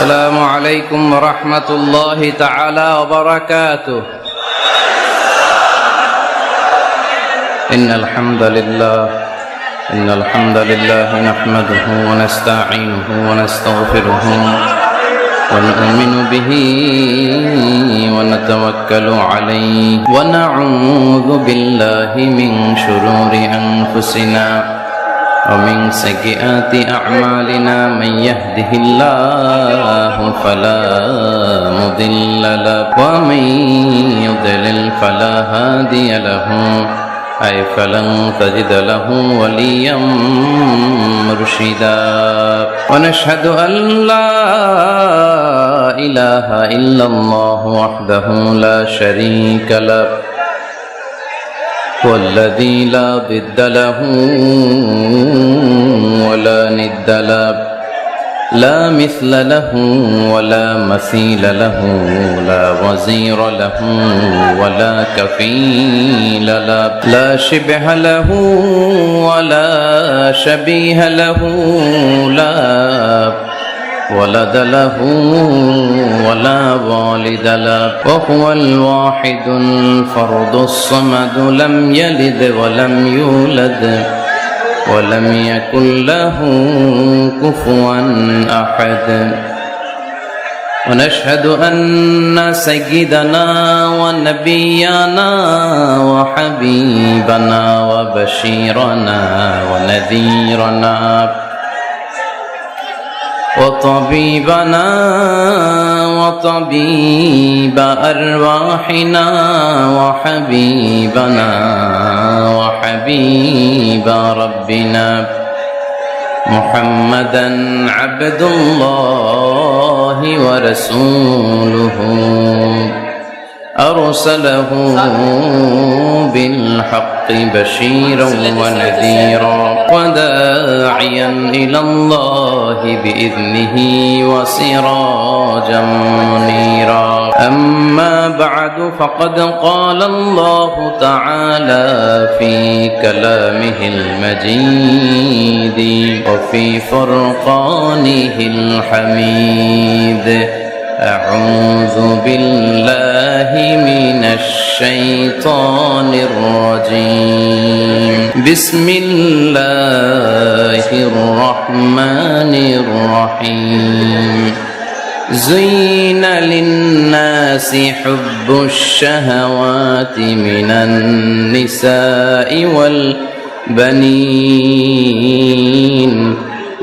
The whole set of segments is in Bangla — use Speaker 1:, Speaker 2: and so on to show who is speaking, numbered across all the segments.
Speaker 1: السلام عليكم ورحمة الله تعالى وبركاته. إن الحمد لله نحمده ونستعينه ونستغفره ونؤمن به ونتوكل عليه ونعوذ بالله من شرور أنفسنا ومن سيئات أعمالنا. من يهده الله فلا مضل له ومن يضلل فلا هادي له فلن تجد له وليا مرشدا. ونشهد أن لا إله إلا الله وحده لا شريك له والذي لا ضد له ولا ند له لا مثل له ولا مثيل له لا وزير له ولا كفيل له لا شبه له ولا شبيه له لا ولد له ولا والد له وهو الواحد الفرد الصمد لم يلد ولم يولد ولم يكن له كفوا أحد. ونشهد أن سيدنا ونبينا وحبيبنا وبشيرنا ونذيرنا وطبيبنا وطبيب أرواحنا وحبيبنا وحبيب ربنا محمدا عبد الله ورسوله أرسله بالحق بشيرا ونذيرا وداعيا إلى الله بإذنه وسراجا منيرا. أما بعد فقد قال الله تعالى في كلامه المجيد وفي فرقانه الحميد: أعوذ بالله من الشيطان الرجيم. بسم الله الرحمن الرحيم. زين للناس حب الشهوات من النساء والبنين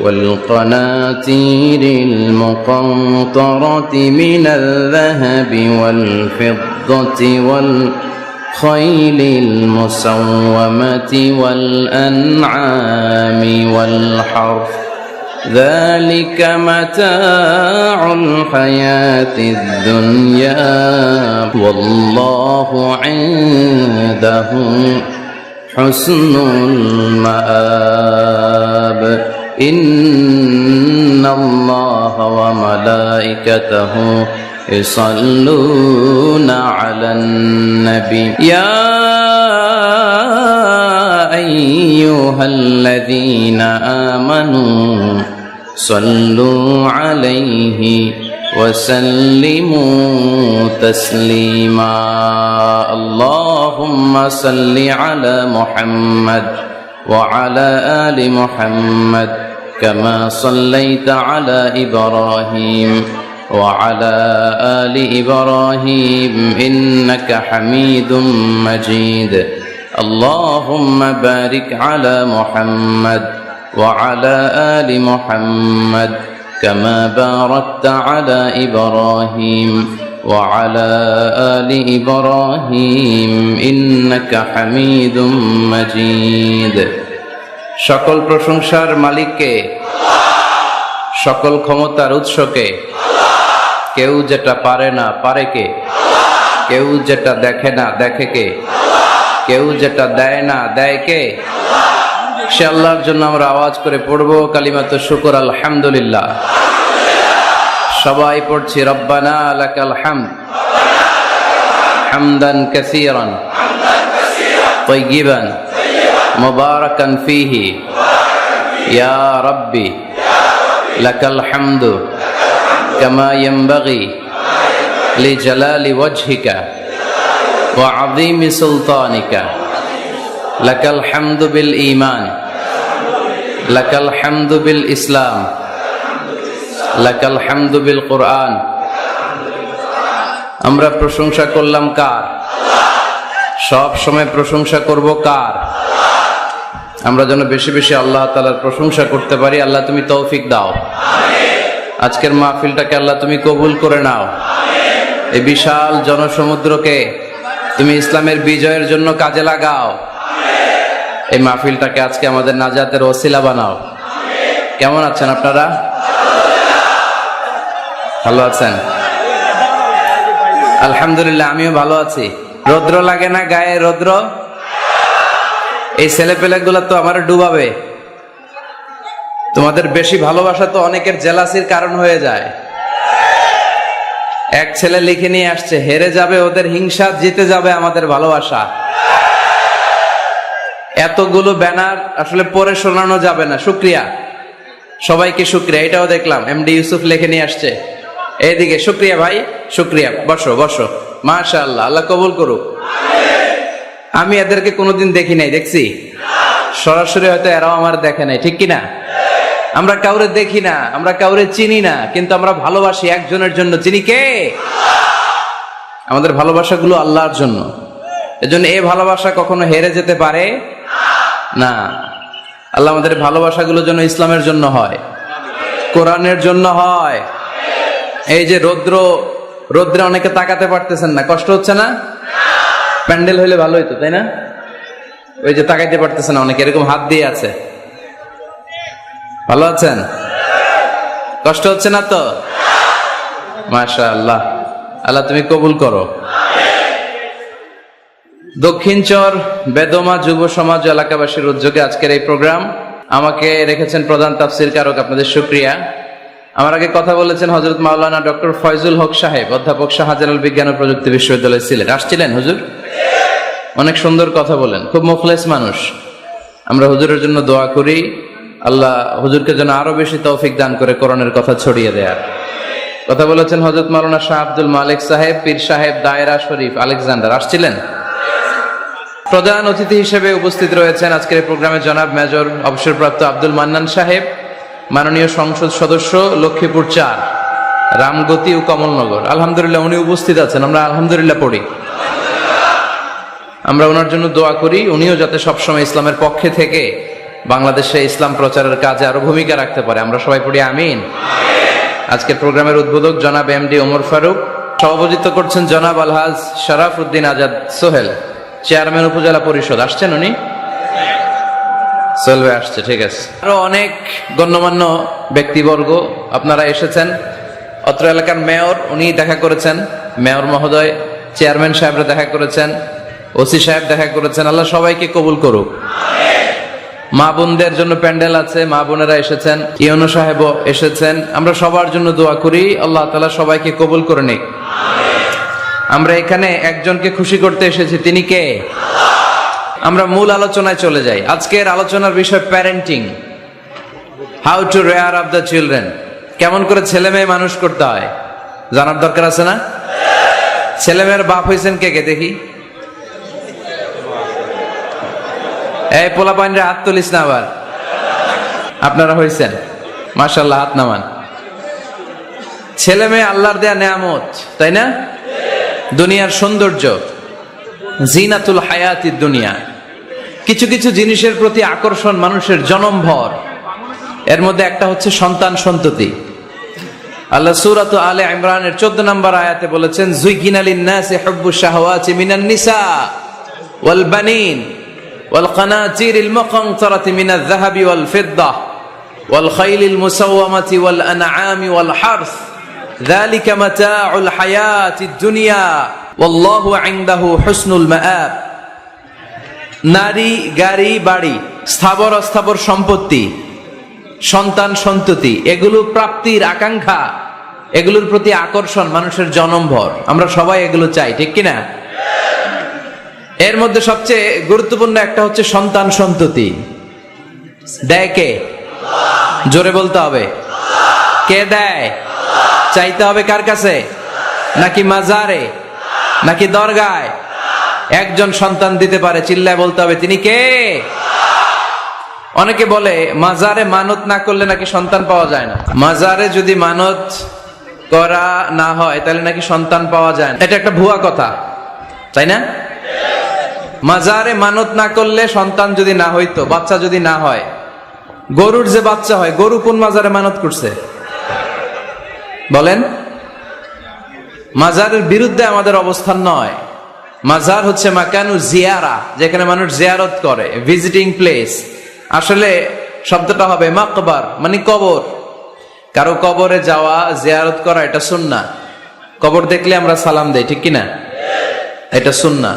Speaker 1: والقناطير المقنطرة من الذهب والفضة والخيل المسومة والأنعام والحرث ذلك متاع الحياة الدنيا والله عنده حسن المآب. إن الله وملائكته يصلون على النبي يا أيها الذين آمنوا صلوا عليه وسلموا تسليما. اللهم صل على محمد وعلى آل محمد كما صليت على إبراهيم وعلى آل إبراهيم إنك حميد مجيد. اللهم بارك على محمد وعلى آل محمد كما باركت على إبراهيم وعلى آل إبراهيم إنك حميد مجيد. সকল প্রশংসার মালিককে, সকল ক্ষমতার উৎসকে। কেউ যেটা পারে না পারে কে? কেউ যেটা দেখে না দেখে কে? কেউ যেটা দেয় না দেয় কে? সে আল্লাহর জন্য আমরা আওয়াজ করে পড়বো কালিমাতু শুকর আলহামদুলিল্লাহ। সবাই পড়ছি রব্বানা লাকাল হামদ হামদান কাসীরান তাইয়িবান মুবারাকান ফীহি ইয়া রাব্বি লাকাল হামদু كما ينبغي لجلال وجهك وعظيم سلطانك لك الحمد بالإيمان لك الحمد بالإسلام لك الحمد بالقرآن আমরা প্রশংসা করলাম কার? সব সময় প্রশংসা করব কার? আমরা যেন বেশি বেশি আল্লাহ তাআলার প্রশংসা করতে পারি। আল্লাহ তুমি তৌফিক দাও। আজকের মাহফিলটাকে আল্লাহ তুমি কবুল করে নাও। এই বিশাল জনসমুদ্রকে তুমি ইসলামের বিজয়ের জন্য কাজে লাগাও। এই মাহফিলটাকে আজকে আমাদের নাজাতের ওসিলা বানাও। কেমন আছেন আপনারা? ভালো আছেন? আলহামদুলিল্লাহ, আমিও ভালো আছি। রৌদ্র লাগে না গায়ে? রৌদ্র এই ছেলেপেলেগুলো তো আমার ডুবাবে। তোমাদের বেশি ভালোবাসা তো অনেকের জেলাসির কারণ হয়ে যায়। এক ছেলে লিখে নিয়ে আসছে, হেরে যাবে ওদের হিংসা, জিতে যাবে আমাদের ভালোবাসা। এতগুলো ব্যানার আসলে পড়ে শোনানো যাবে না। শুক্রিয়া, সবাইকে শুক্রিয়া। এটাও দেখলাম এমডি ইউসুফ লিখে নিয়ে আসছে। এইদিকে শুক্রিয়া ভাই, শুক্রিয়া। বসো বসো, মাশাআল্লাহ, আল্লাহ কবুল করুক। আমি এদেরকে কোনোদিন দেখি নাই, দেখছি সরাসরি, হয়তো এরাও আমার দেখে নাই, ঠিক কিনা? আমরা কাউরে দেখি না, আমরা কাউরে চিনি না, কিন্তু আমরা ভালোবাসি একজনের জন্য। চিনি কে? আমাদের ভালোবাসাগুলো আল্লাহর জন্য। এজন্য এই ভালোবাসা কখনো হেরে যেতে পারে না। আল্লাহ আমাদের ভালোবাসাগুলো যেন ইসলামের জন্য হয়, কোরআনের জন্য হয়। এই যে রৌদ্রে অনেকে তাকাতে পারতেছেন না, কষ্ট হচ্ছে না? প্যান্ডেল হইলে ভালো হইতো, তাই না? ওই যে তাকাইতে পারতেছে না অনেকে, এরকম হাত দিয়ে আছে। ভালো আছেন? কষ্ট হচ্ছে না তো? মাশাআল্লাহ, আল্লাহ তুমি কবুল করো। দক্ষিণ চর বেদমা যুব সমাজ এলাকাবাসীর উদ্যোগে আজকের এই প্রোগ্রাম। আমাকে রেখেছেন প্রধান তাফসীর কারক, আপনাদের শুকরিয়া। আমার আগে কথা বলেছেন হযরত মাওলানা ডক্টর ফয়জুল হক সাহেব, অধ্যাপক শাহজালাল বিজ্ঞান ও প্রযুক্তি বিশ্ববিদ্যালয় সিলেট। আসছিলেন হুজুর? অনেক সুন্দর কথা বলেন, খুব মুখলেস মানুষ। আমরা হুজুরের জন্য দোয়া করি, আল্লাহ হুজুরকে যেন আরো বেশি তৌফিক দান করে কোরআনের কথা ছড়িয়ে দেয়ার। কথা বলেছেন হযরত মাওলানা শাহ আব্দুল মালিক সাহেব, পীর সাহেব দায়রা শরীফ আলেকজান্ডার। আসছিলেন? প্রধান অতিথি হিসেবে উপস্থিত রয়েছেন আজকের প্রোগ্রামে জনাব মেজর অবসরপ্রাপ্ত আব্দুল মান্নান সাহেব, মাননীয় সংসদ সদস্য, লক্ষ্মীপুর 4, রামগতি ও কমলনগর। আলহামদুলিল্লাহ উনি উপস্থিত আছেন, আমরা আলহামদুলিল্লাহ পড়ি। আমরা ওনার জন্য দোয়া করি, উনিও যাতে সবসময় ইসলামের পক্ষে থেকে বাংলাদেশে ইসলাম প্রচারের কাজে আরো ভূমিকা রাখতে পারে। আমরা সবাই পড়ি আমিন। আজকের প্রোগ্রামের উদ্বোধক জনাব এমডি ওমর ফারুক, সভাপতিত্ব করছেন জনাব আলহাজ শরাফ উদ্দিন আজাদ সোহেল, চেয়ারম্যান উপজেলা পরিষদ। আসছেন উনি? সোহেল ভাই আসছে, ঠিক আছে। আরো অনেক গণ্যমান্য ব্যক্তিবর্গ আপনারা এসেছেন। অত্র এলাকার মেয়র, উনি দেখা করেছেন, মেয়র মহোদয়, চেয়ারম্যান সাহেবরা দেখা করেছেন, ওসি সাহেব দেখা করেছেন। আল্লাহ সবাইকে কবুল করুক। মা বোনদের জন্য প্যান্ডেল আছে, মা বোনেরা এসেছেন, ইউনো সাহেবও এসেছেন। আমরা সবার জন্য দোয়া করি, আল্লাহ তাআলা সবাইকে কবুল করে নিক। আমরা এখানে একজনকে খুশি করতে এসেছি, তিনি কে? আমরা মূল আলোচনায় চলে যাই। আজকের আলোচনার বিষয় parenting, how to rare up the children. কেমন করে ছেলে মেয়ে মানুষ করতে হয় জানার দরকার আছে না? ছেলে মেয়ের বাপ হয়েছেন কে কে দেখি? এই পোলা পাইনরা হাত তুলিস না আবার। আপনারা হয়েছেন? মাশাআল্লাহ, হাত নামান। ছেলে মেয়ে আল্লাহর দেয়া নেয়ামত, তাই না? দুনিয়ার সৌন্দর্য, জিনাতুল হায়াতিদ দুনিয়া। কিছু কিছু জিনিসের প্রতি আকর্ষণ মানুষের জনমভর। এর মধ্যে একটা হচ্ছে সন্তান সন্ততি। আল্লাহ সূরাত আলে ইমরানের 14 নম্বর আয়াতে বলেছেন, যুইগিনা লিন-নাসি হুব্বুশ শাহাওয়াতি মিনান নিসা ওয়াল বানিন ওয়াল কানাতিরিল মুকানতারাতি মিনাজ যাহাবি ওয়াল ফিদ্দা ওয়াল খাইলিল মুসাওয়ামাতি ওয়াল আনআমি ওয়াল হারস যালিকা মাতাউল হায়াতিদ দুনিয়া ওয়াল্লাহু ইনদাহু হুসনুল মাআব। নারী, গাড়ি, বাড়ি, স্থাবর অস্থাবর সম্পত্তি, সন্তান সন্ততি, এগুলো প্রাপ্তির আকাঙ্ক্ষা, এগুলোর প্রতি আকর্ষণ মানুষের জনমভর। আমরা সবাই এগুলো চাই, ঠিক কিনা? এর মধ্যে সবচেয়ে গুরুত্বপূর্ণ একটা হচ্ছে সন্তান সন্ততি। দেয় কে? জোরে বলতে হবে, কে দেয়? চাইতে হবে কার কাছে? নাকি মাজারে, নাকি দরগায়? একজন সন্তান দিতে পারে, চিল্লায় বলতে হবে তিনি কে? অনেকে বলে মাজারে মানত না করলে নাকি সন্তান পাওয়া যায় না। মাজারে যদি মানত করা না হয় তাহলে নাকি সন্তান পাওয়া যায় না। এটা একটা ভুয়া কথা, তাই না? মাজারে মানত না করলে সন্তান যদি না হইতো, বাচ্চা যদি না হয়, গরুর যে বাচ্চা হয়, গরু কোন মাজারে মানত করছে বলেন? মাজারের বিরুদ্ধে আমাদের অবস্থান নয়। মাজার হচ্ছে মাকানু জিয়ারা, যেখানে মানুষ জিয়ারত করে, ভিজিটিং প্লেস। আসলে শব্দটা হবে মাকবার, মানে কবর। কারো কবরে যাওয়া, জিয়ারত করা, এটা সুন্নাহ। কবর দেখলে আমরা সালাম দেই, ঠিক কিনা? এটা সুন্নাহ।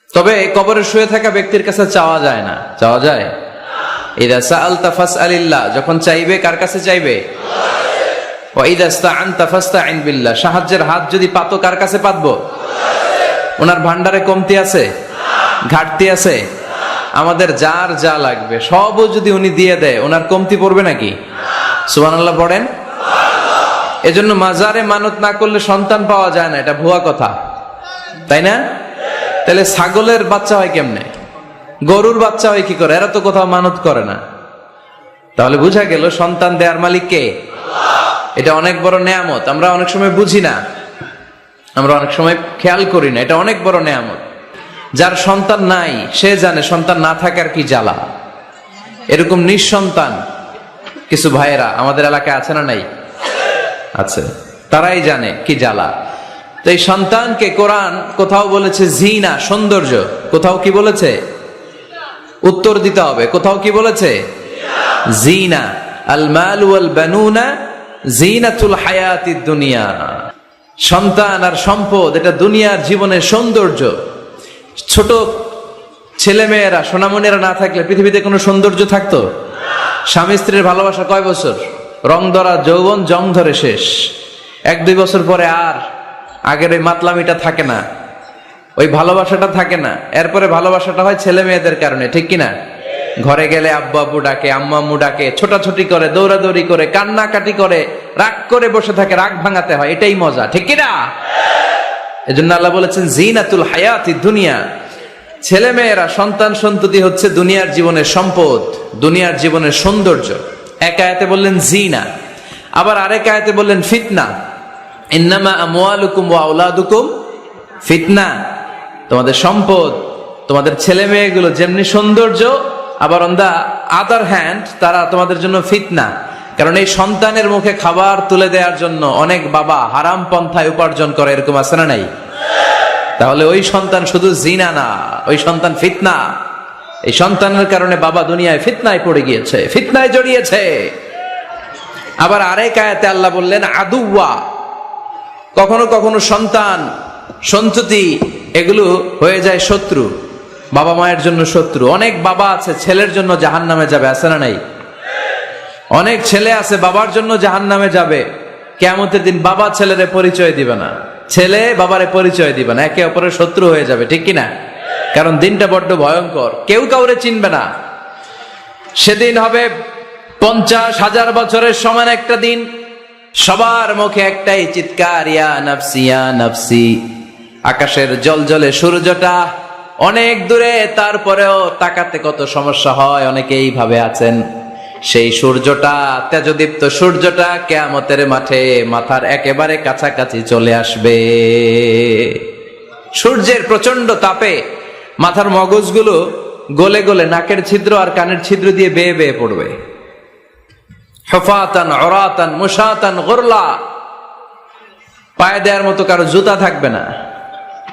Speaker 1: তবে কবরে শুয়ে থাকা ব্যক্তির কাছে চাওয়া যায় না। চাওয়া যায়? ইদা সাআলতা ফাসআলিল্লাহ, যখন চাইবে কার কাছে চাইবে? ওয়া ইদা ইসতাআনতা ফাসতাইন বিল্লাহ, সাহায্যের হাত যদি পাতো কার কাছে পাতবো? ওনার ভান্ডারে কমতি আছে, ঘাটতি আছে? আমাদের যার যা লাগবে সবও যদি উনি দিয়ে দেয়, ওনার কমতি পড়বে নাকি? সুবহানাল্লাহ পড়েন। এজন্য মাজারে মানত না করলে সন্তান পাওয়া যায় না, এটা ভুয়া কথা, তাই না? তাহলে ছাগলের বাচ্চা হয় কেমনে, গরুর বাচ্চা হয় কি করে? এরা তো কোথাও মানত করে না। তাহলে বুঝা গেল সন্তান দেয়ার মালিক কে? এটা অনেক বড় নেয়ামত। আমরা অনেক সময় বুঝি না, আমরা অনেক সময় খেয়াল করি না। এটা অনেক বড় নেয়ামত। যার সন্তান নাই সে জানে সন্তান না থাকার কি জ্বালা। এরকম নিঃসন্তান কিছু ভাইয়েরা আমাদের এলাকায় আছে না নাই? আছে। তারাই জানে কি জ্বালা। তো এই সন্তানকে কোরআন কোথাও বলেছে জিনা, সৌন্দর্য। কোথাও কি বলেছে? উত্তর দিতে হবে। কোথাও কি বলেছে? জিনা। আল মাল ওয়াল বানুনা জিনাতুল হায়াতিদ দুনিয়া। সন্তান আর সম্পদ এটা দুনিয়ার জীবনের সৌন্দর্য। ছোট ছেলে মেয়েরা, সোনামণিরা না থাকলে পৃথিবীতে কোনো সৌন্দর্য থাকতো? স্বামী স্ত্রীর ভালোবাসা কয় বছর? রং ধরা যৌবন, জং ধরে শেষ। 1-2 বছর পরে আর আগের ওই মাতলামিটা থাকে না, ওই ভালোবাসাটা থাকে না। এরপরে ভালোবাসাটা হয় ছেলে মেয়েদের কারণে, ঠিক কিনা? ঘরে গেলে আব্বু আব্বু ডাকে, আম্মু আম্মু ডাকে, ছোটাছুটি করে, দৌড়াদৌড়ি করে, কান্নাকাটি করে, রাগ করে বসে থাকে, রাগ ভাঙাতে হয়। এটাই মজা, ঠিক কিনা? এজন্য আল্লাহ বলেছেন জিনাতুল হায়াতিদ দুনিয়া। ছেলে মেয়েরা, সন্তান সন্ততি হচ্ছে দুনিয়ার জীবনের সম্পদ, দুনিয়ার জীবনের সৌন্দর্য। এক আয়াতে বললেন জিনা, আবার আরেক আয়াতে বললেন ফিতনা। ইন্নামা আমওয়ালুকুম ওয়া আওলাদুকুম ফিতনা। তোমাদের সম্পদ, তোমাদের ছেলে মেয়েগুলো যেমনি সৌন্দর্য, আবার অন দা আদার হ্যান্ড তারা তোমাদের জন্য ফিতনা। কারণ এই সন্তানের মুখে খাবার তুলে দেওয়ার জন্য অনেক বাবা হারাম পন্থায় উপার্জন করে, এরকম আছে না নাই? তাহলে ওই সন্তান শুধু জিনা না, ওই সন্তান ফিতনা। এই সন্তানের কারণে বাবা দুনিয়ায় ফিতনায় পড়ে গিয়েছে, ফিতনায় জড়িয়েছে। আবার আরেক আয়াতে আল্লাহ বললেন আদুওয়া। কখনো কখনো সন্তান সন্ততি এগুলো হয়ে যায় শত্রু, বাবা মায়ের জন্য শত্রু। অনেক বাবা আছে ছেলের জন্য জাহান্নামে যাবে, আছে না নাই? অনেক ছেলে আছে বাবার জন্য জাহান্নামে যাবে। কিয়ামতের দিন বাবা ছেলেরে পরিচয় দিবে না, ছেলে বাবারে পরিচয় দিবে না, একে অপরের শত্রু হয়ে যাবে, ঠিক কিনা? কারণ দিনটা বড্ড ভয়ঙ্কর, কেউ কাউরে চিনবে না। সেদিন হবে 50,000 বছরের সমান একটা দিন। সবার মুখে একটাই চিৎকার, ইয়া নাফসি ইয়া নাফসি। আকাশের জলজলে সূর্যটা অনেক দূরে, তারপরেও তাকাতে কত সমস্যা হয়। অনেকেই ভাবে আছেন সেই সূর্যটা, তেজদীপ্ত সূর্যটা কিয়ামতের মাঠে মাথার একেবারে কাছাকাছি চলে আসবে। সূর্যের প্রচন্ড তাপে মাথার মগজগুলো গলে গলে নাকের ছিদ্র আর কানের ছিদ্র দিয়ে বেয়ে বেয়ে পড়বে। হুফাতান উরাতান মুশাতান গুরলা। পায়ে দেওয়ার মতো কারো জুতা থাকবে না।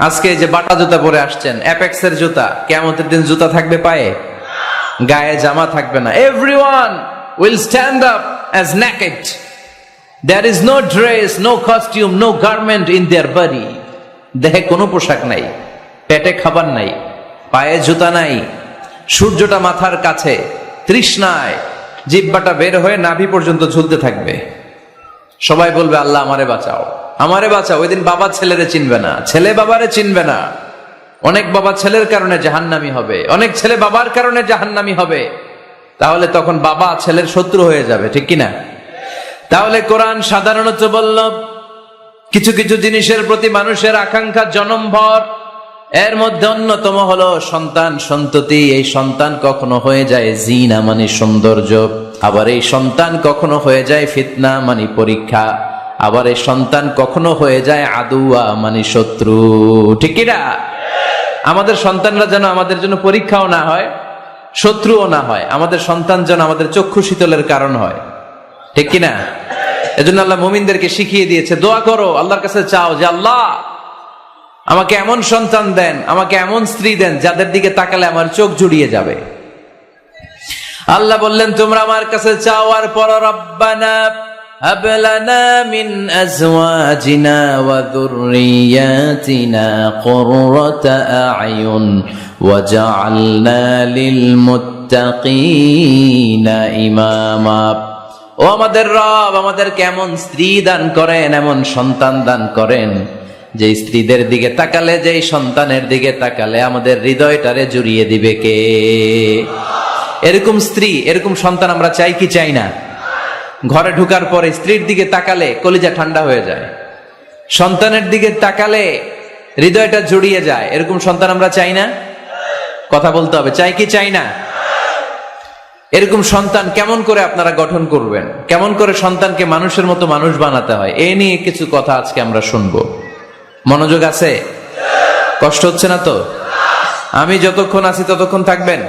Speaker 1: আজকে যে বাটা জুতা পরে আসছেন, অ্যাপেক্সের জুতা, কিয়ামতের দিন জুতা থাকবে পায়ে? গায়ে জামা থাকবে না। Everyone will stand up as naked. There is no dress, no costume, no garment in their body. দেহে কোনো পোশাক নাই, পেটে খাবার নাই, পায়ে জুতা নাই। সূর্যটা মাথার কাছে, তৃষ্ণায় জিহ্বাটা বের হয়ে নাভি পর্যন্ত ঝুলতে থাকবে। সবাই বলবে আল্লাহ আমারে বাঁচাও, আমারে বাঁচাও। ওই দিন বাবা ছেলেরে চিনবে না, ছেলে বাবারে চিনবে না। অনেক বাবা ছেলের কারণে জাহান্নামী হবে, অনেক ছেলে বাবার কারণে জাহান্নামী হবে। তাহলে তখন বাবা ছেলের শত্রু হয়ে যাবে, ঠিক কিনা? তাহলে কোরআন সাধারণত বলল কিছু কিছু জিনিসের প্রতি মানুষের আকাঙ্ক্ষা জনমভর, এর মধ্যে অন্যতম হলো সন্তান সন্ততি। এই সন্তান কখনো হয়ে যায় জিনা মানে সৌন্দর্য, আবার এই সন্তান কখনো হয়ে যায় ফিতনা মানে পরীক্ষা, আবার এই সন্তান কখনো হয়ে যায় আদুয়া মানে শত্রু। ঠিক কিনা? আমাদের সন্তানরা যেন আমাদের জন্য পরীক্ষাও না হয়, শত্রুও না হয়, আমাদের সন্তান যেন আমাদের চক্ষু শীতলের কারণ হয়। ঠিক কিনা? এজন্য আল্লাহ মুমিনদেরকে শিখিয়ে দিয়েছে, দোয়া করো, আল্লাহর কাছে চাও যে আল্লাহ আমাকে এমন সন্তান দেন, আমাকে এমন স্ত্রী দেন যাদের দিকে তাকালে আমার চোখ জুড়িয়ে যাবে। আল্লাহ বললেন তোমরা আমার কাছে চাও, আর পর রব্বানা হাব লানা মিন আজওয়াজিনা ওয়া যুররিয়াতিনা কুররাতা আ'য়ুন ওয়াজআলনা লিল মুত্তাকিনা ইমামা। ও আমাদের রব, আমাদেরকে এমন স্ত্রী দান করেন, এমন সন্তান দান করেন যে স্ত্রীদের দিকে তাকালে, যে সন্তানের দিকে তাকালে আমাদের হৃদয়টারে জুড়িয়ে দিবে কে? এরকম স্ত্রী, এরকম সন্তান আমরা চাই কি চাই না? ঘরে ঢোকার পরে স্ত্রীর দিকে তাকালে কলিজা ঠান্ডা হয়ে যায়, সন্তানের দিকে তাকালে হৃদয়টা জুড়িয়ে যায়। এরকম সন্তান আমরা চাই না? কথা বলতে হবে, চাই কি চাই না? এরকম সন্তান কেমন করে আপনারা গঠন করবেন, কেমন করে সন্তানকে মানুষের মতো মানুষ বানাতে হয়, এ নিয়ে কিছু কথা আজকে আমরা শুনবো। মনোযোগ আছে? কষ্ট হচ্ছে না তো? আমি যতক্ষণ আছি ততক্ষণ থাকবেন?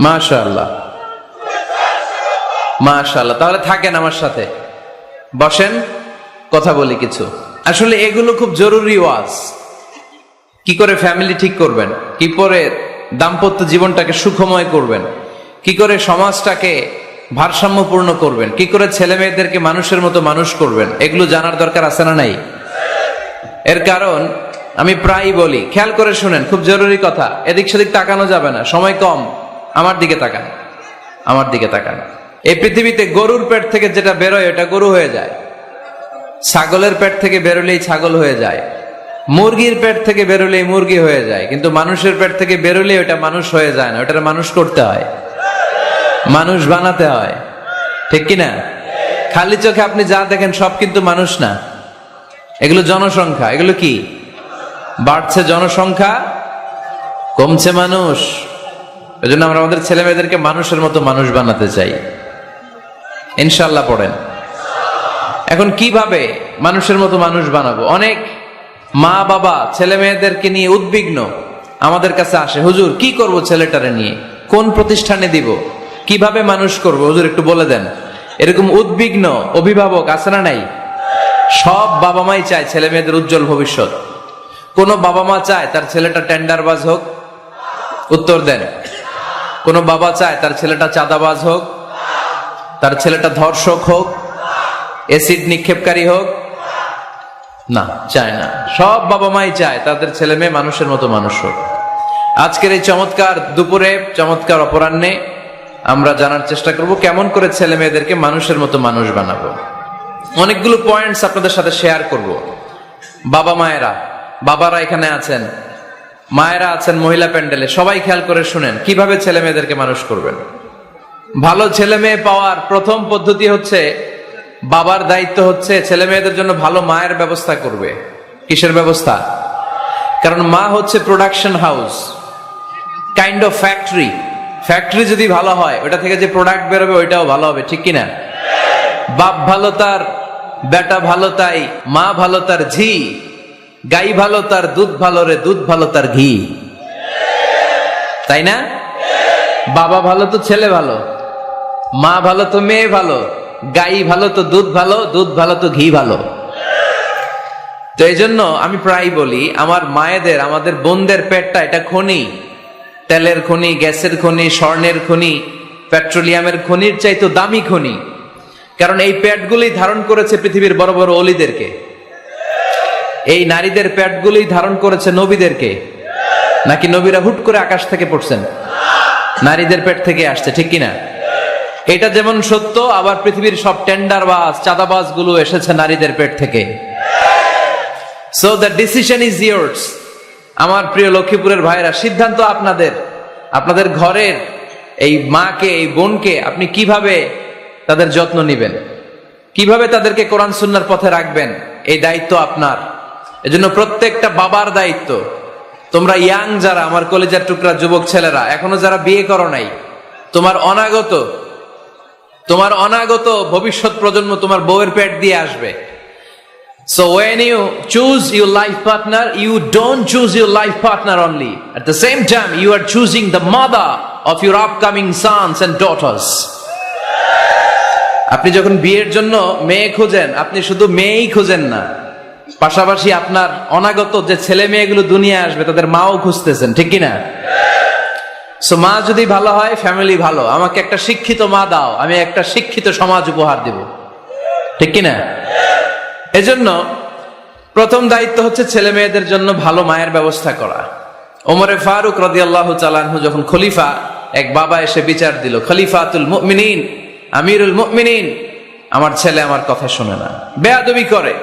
Speaker 1: মাশাআল্লাহ, মাশাআল্লাহ। তাহলে থাকেন আমার সাথে, বসেন, কথা বলি কিছু। আসলে এগুলো খুব জরুরি ওয়াজ। কি করে ফ্যামিলি ঠিক করবেন, কি করে দাম্পত্য জীবনটাকে সুখময় করবেন, কি করে সমাজটাকে ভারসাম্যপূর্ণ করবেন, কি করে ছেলে মেয়েদেরকে মানুষের মতো মানুষ করবেন, এগুলো জানার দরকার আছে না নাই? এর কারণ আমি প্রায় বলি, খেয়াল করে শুনেন, খুব জরুরি কথা, এদিক সেদিক তাকানো যাবে না, সময় কম। আমার দিকে তাকান, আমার দিকে তাকান। এই পৃথিবীতে গরুর পেট থেকে যেটা বেরোয় ওটা গরু হয়ে যায়, ছাগলের পেট থেকে বেরোলেই ছাগল হয়ে যায়, মুরগির পেট থেকে বেরোলেই মুরগি হয়ে যায়, কিন্তু মানুষের পেট থেকে বেরোলেই ওটা মানুষ হয়ে যায় না, ওটা মানুষ করতে হয়, মানুষ বানাতে হয়। ঠিক কিনা? খালি চোখে আপনি যা দেখেন সব কিন্তু মানুষ না, এগুলো জনসংখ্যা। এগুলো কি? বাড়ছে জনসংখ্যা, কমছে মানুষ। এজন্য আমরা আমাদের ছেলে মেয়েদেরকে মানুষের মতো মানুষ বানাতে চাই। ইনশাআল্লাহ পড়েন। এখন কিভাবে মানুষের মতো মানুষ বানাবো? অনেক মা বাবা ছেলে মেয়েদেরকে নিয়ে উদ্বিগ্ন, আমাদের কাছে আসে, হুজুর কি করব ছেলেটারে নিয়ে, কোন প্রতিষ্ঠানে দিব, কিভাবে মানুষ করব হুজুর একটু বলে দেন। এরকম উদ্বিগ্ন অভিভাবক আছে না নাই? সব বাবা মাই চায় ছেলে মেয়েদের উজ্জ্বল ভবিষ্যৎ। কোন বাবা মা চায় তার ছেলেটা টেন্ডারবাজ হোক? উত্তর দেন। কোন বাবা চায় তার ছেলেটা চাঁদাবাজ হোক, তার ছেলেটা ধর্ষক হোক, এসিড নিক্ষেপকারী হোক? না, চায় না। সব বাবা মাই চায় তাদের ছেলে মেয়ে মানুষের মতো মানুষ হোক। আজকের এই চমৎকার দুপুরে, চমৎকার অপরাহ্নে আমরা জানার চেষ্টা করব কেমন করে ছেলে মেয়েদেরকে মানুষের মতো মানুষ বানাবো। অনেকগুলো পয়েন্টস আপনাদের সাথে শেয়ার করব। বাবা মায়েরা, বাবারা এখানে আছেন, মায়েরা আছেন মহিলা প্যান্ডেলে, সবাই খেয়াল করে শুনেন কিভাবে ছেলে মেয়েদেরকে মানুষ করবেন। ভালো ছেলে মেয়ে পাওয়ার প্রথম পদ্ধতি হচ্ছে, বাবার দায়িত্ব হচ্ছে ছেলে মেয়েদের জন্য ভালো মায়ের ব্যবস্থা করবে। কিসের ব্যবস্থা? কারণ মা হচ্ছে production house, kind of factory. Factory যদি ভালো হয়, ওটা থেকে যে প্রোডাক্ট বেরোবে ওইটাও ভালো হবে। ঠিক কিনা? বাপ ভালো তার বেটা ভালো তাই, মা ভালো তার ঝি, গাই ভালো তার দুধ ভালো রে, দুধ ভালো তার ঘি। তাই না? বাবা ভালো তো ছেলে ভালো, মা ভালো তো মেয়ে ভালো, গাই ভালো তো দুধ ভালো, দুধ ভালো তো ঘি ভালো। তো এই জন্য আমি প্রায় বলি, আমার মায়েদের, আমাদের বোনদের পেটটা এটা খনি, তেলের খনি, গ্যাসের খনি, স্বর্ণের খনি, পেট্রোলিয়ামের খনির চাইতো দামি খনি। কারণ এই পেটগুলি ধারণ করেছে পৃথিবীর বড় বড় অলিদেরকে। এই নারীদের পেটগুলি ধারণ করেছে নবীদেরকে। নাকি নবীরা হুট করে আকাশ থেকে পড়ছেন? নারীদের পেট থেকে আসছে। ঠিক কিনা? এটা যেমন সত্য, আবার পৃথিবীর সব টেন্ডারবাজ, চাঁদাবাজ গুলো এসেছে নারীদের পেট থেকে। So the decision is years. আমার প্রিয় লক্ষ্মীপুরের ভাইরা, সিদ্ধান্ত আপনাদের। আপনাদের ঘরের এই মাকে, এই বোনকে আপনি কিভাবে তাদের যত্ন নিবেন, কিভাবে তাদেরকে কোরআন সুন্নাহর পথে রাখবেন, এই দায়িত্ব আপনার। এজন্য প্রত্যেকটা বাবার দায়িত্ব। তোমরা ইয়াং যারা, আমার কলেজের টুকরা যুবক ছেলেরা, এখনো যারা বিয়ে করো নাই, তোমার অনাগত ভবিষ্যৎ প্রজন্ম তোমার বউয়ের পেট দিয়ে আসবে। So when you choose your life partner, you don't choose your life partner only. At the same time, you are choosing the mother of your upcoming sons and daughters. আপনি যখন বিয়ের জন্য মেয়ে খোঁজেন, আপনি শুধু মেয়েই খোঁজেন না, পাশাপাশি আপনার অনাগত যে ছেলে মেয়েগুলো দুনিয়া আসবে তাদের মাও খুঁজতেছেন, ঠিক কিনা? সো মা যদি ভালো হয়, ফ্যামিলি ভালো। আমাকে একটা শিক্ষিত মা দাও, আমি একটা শিক্ষিত সমাজ উপহার দেব, ঠিক কিনা? এজন্য প্রথম দায়িত্ব হচ্ছে ছেলে মেয়েদের জন্য ভালো মায়ের ব্যবস্থা করা। ওমরে ফারুক রাদিয়াল্লাহু তাআলা আনহু যখন খলিফা, এক বাবা এসে বিচার দিল, খলিফাতুল মুমিনিন, আমিরুল মুমিনিন, আমার ছেলে আমার কথা শোনে না, বেয়াদবি করে।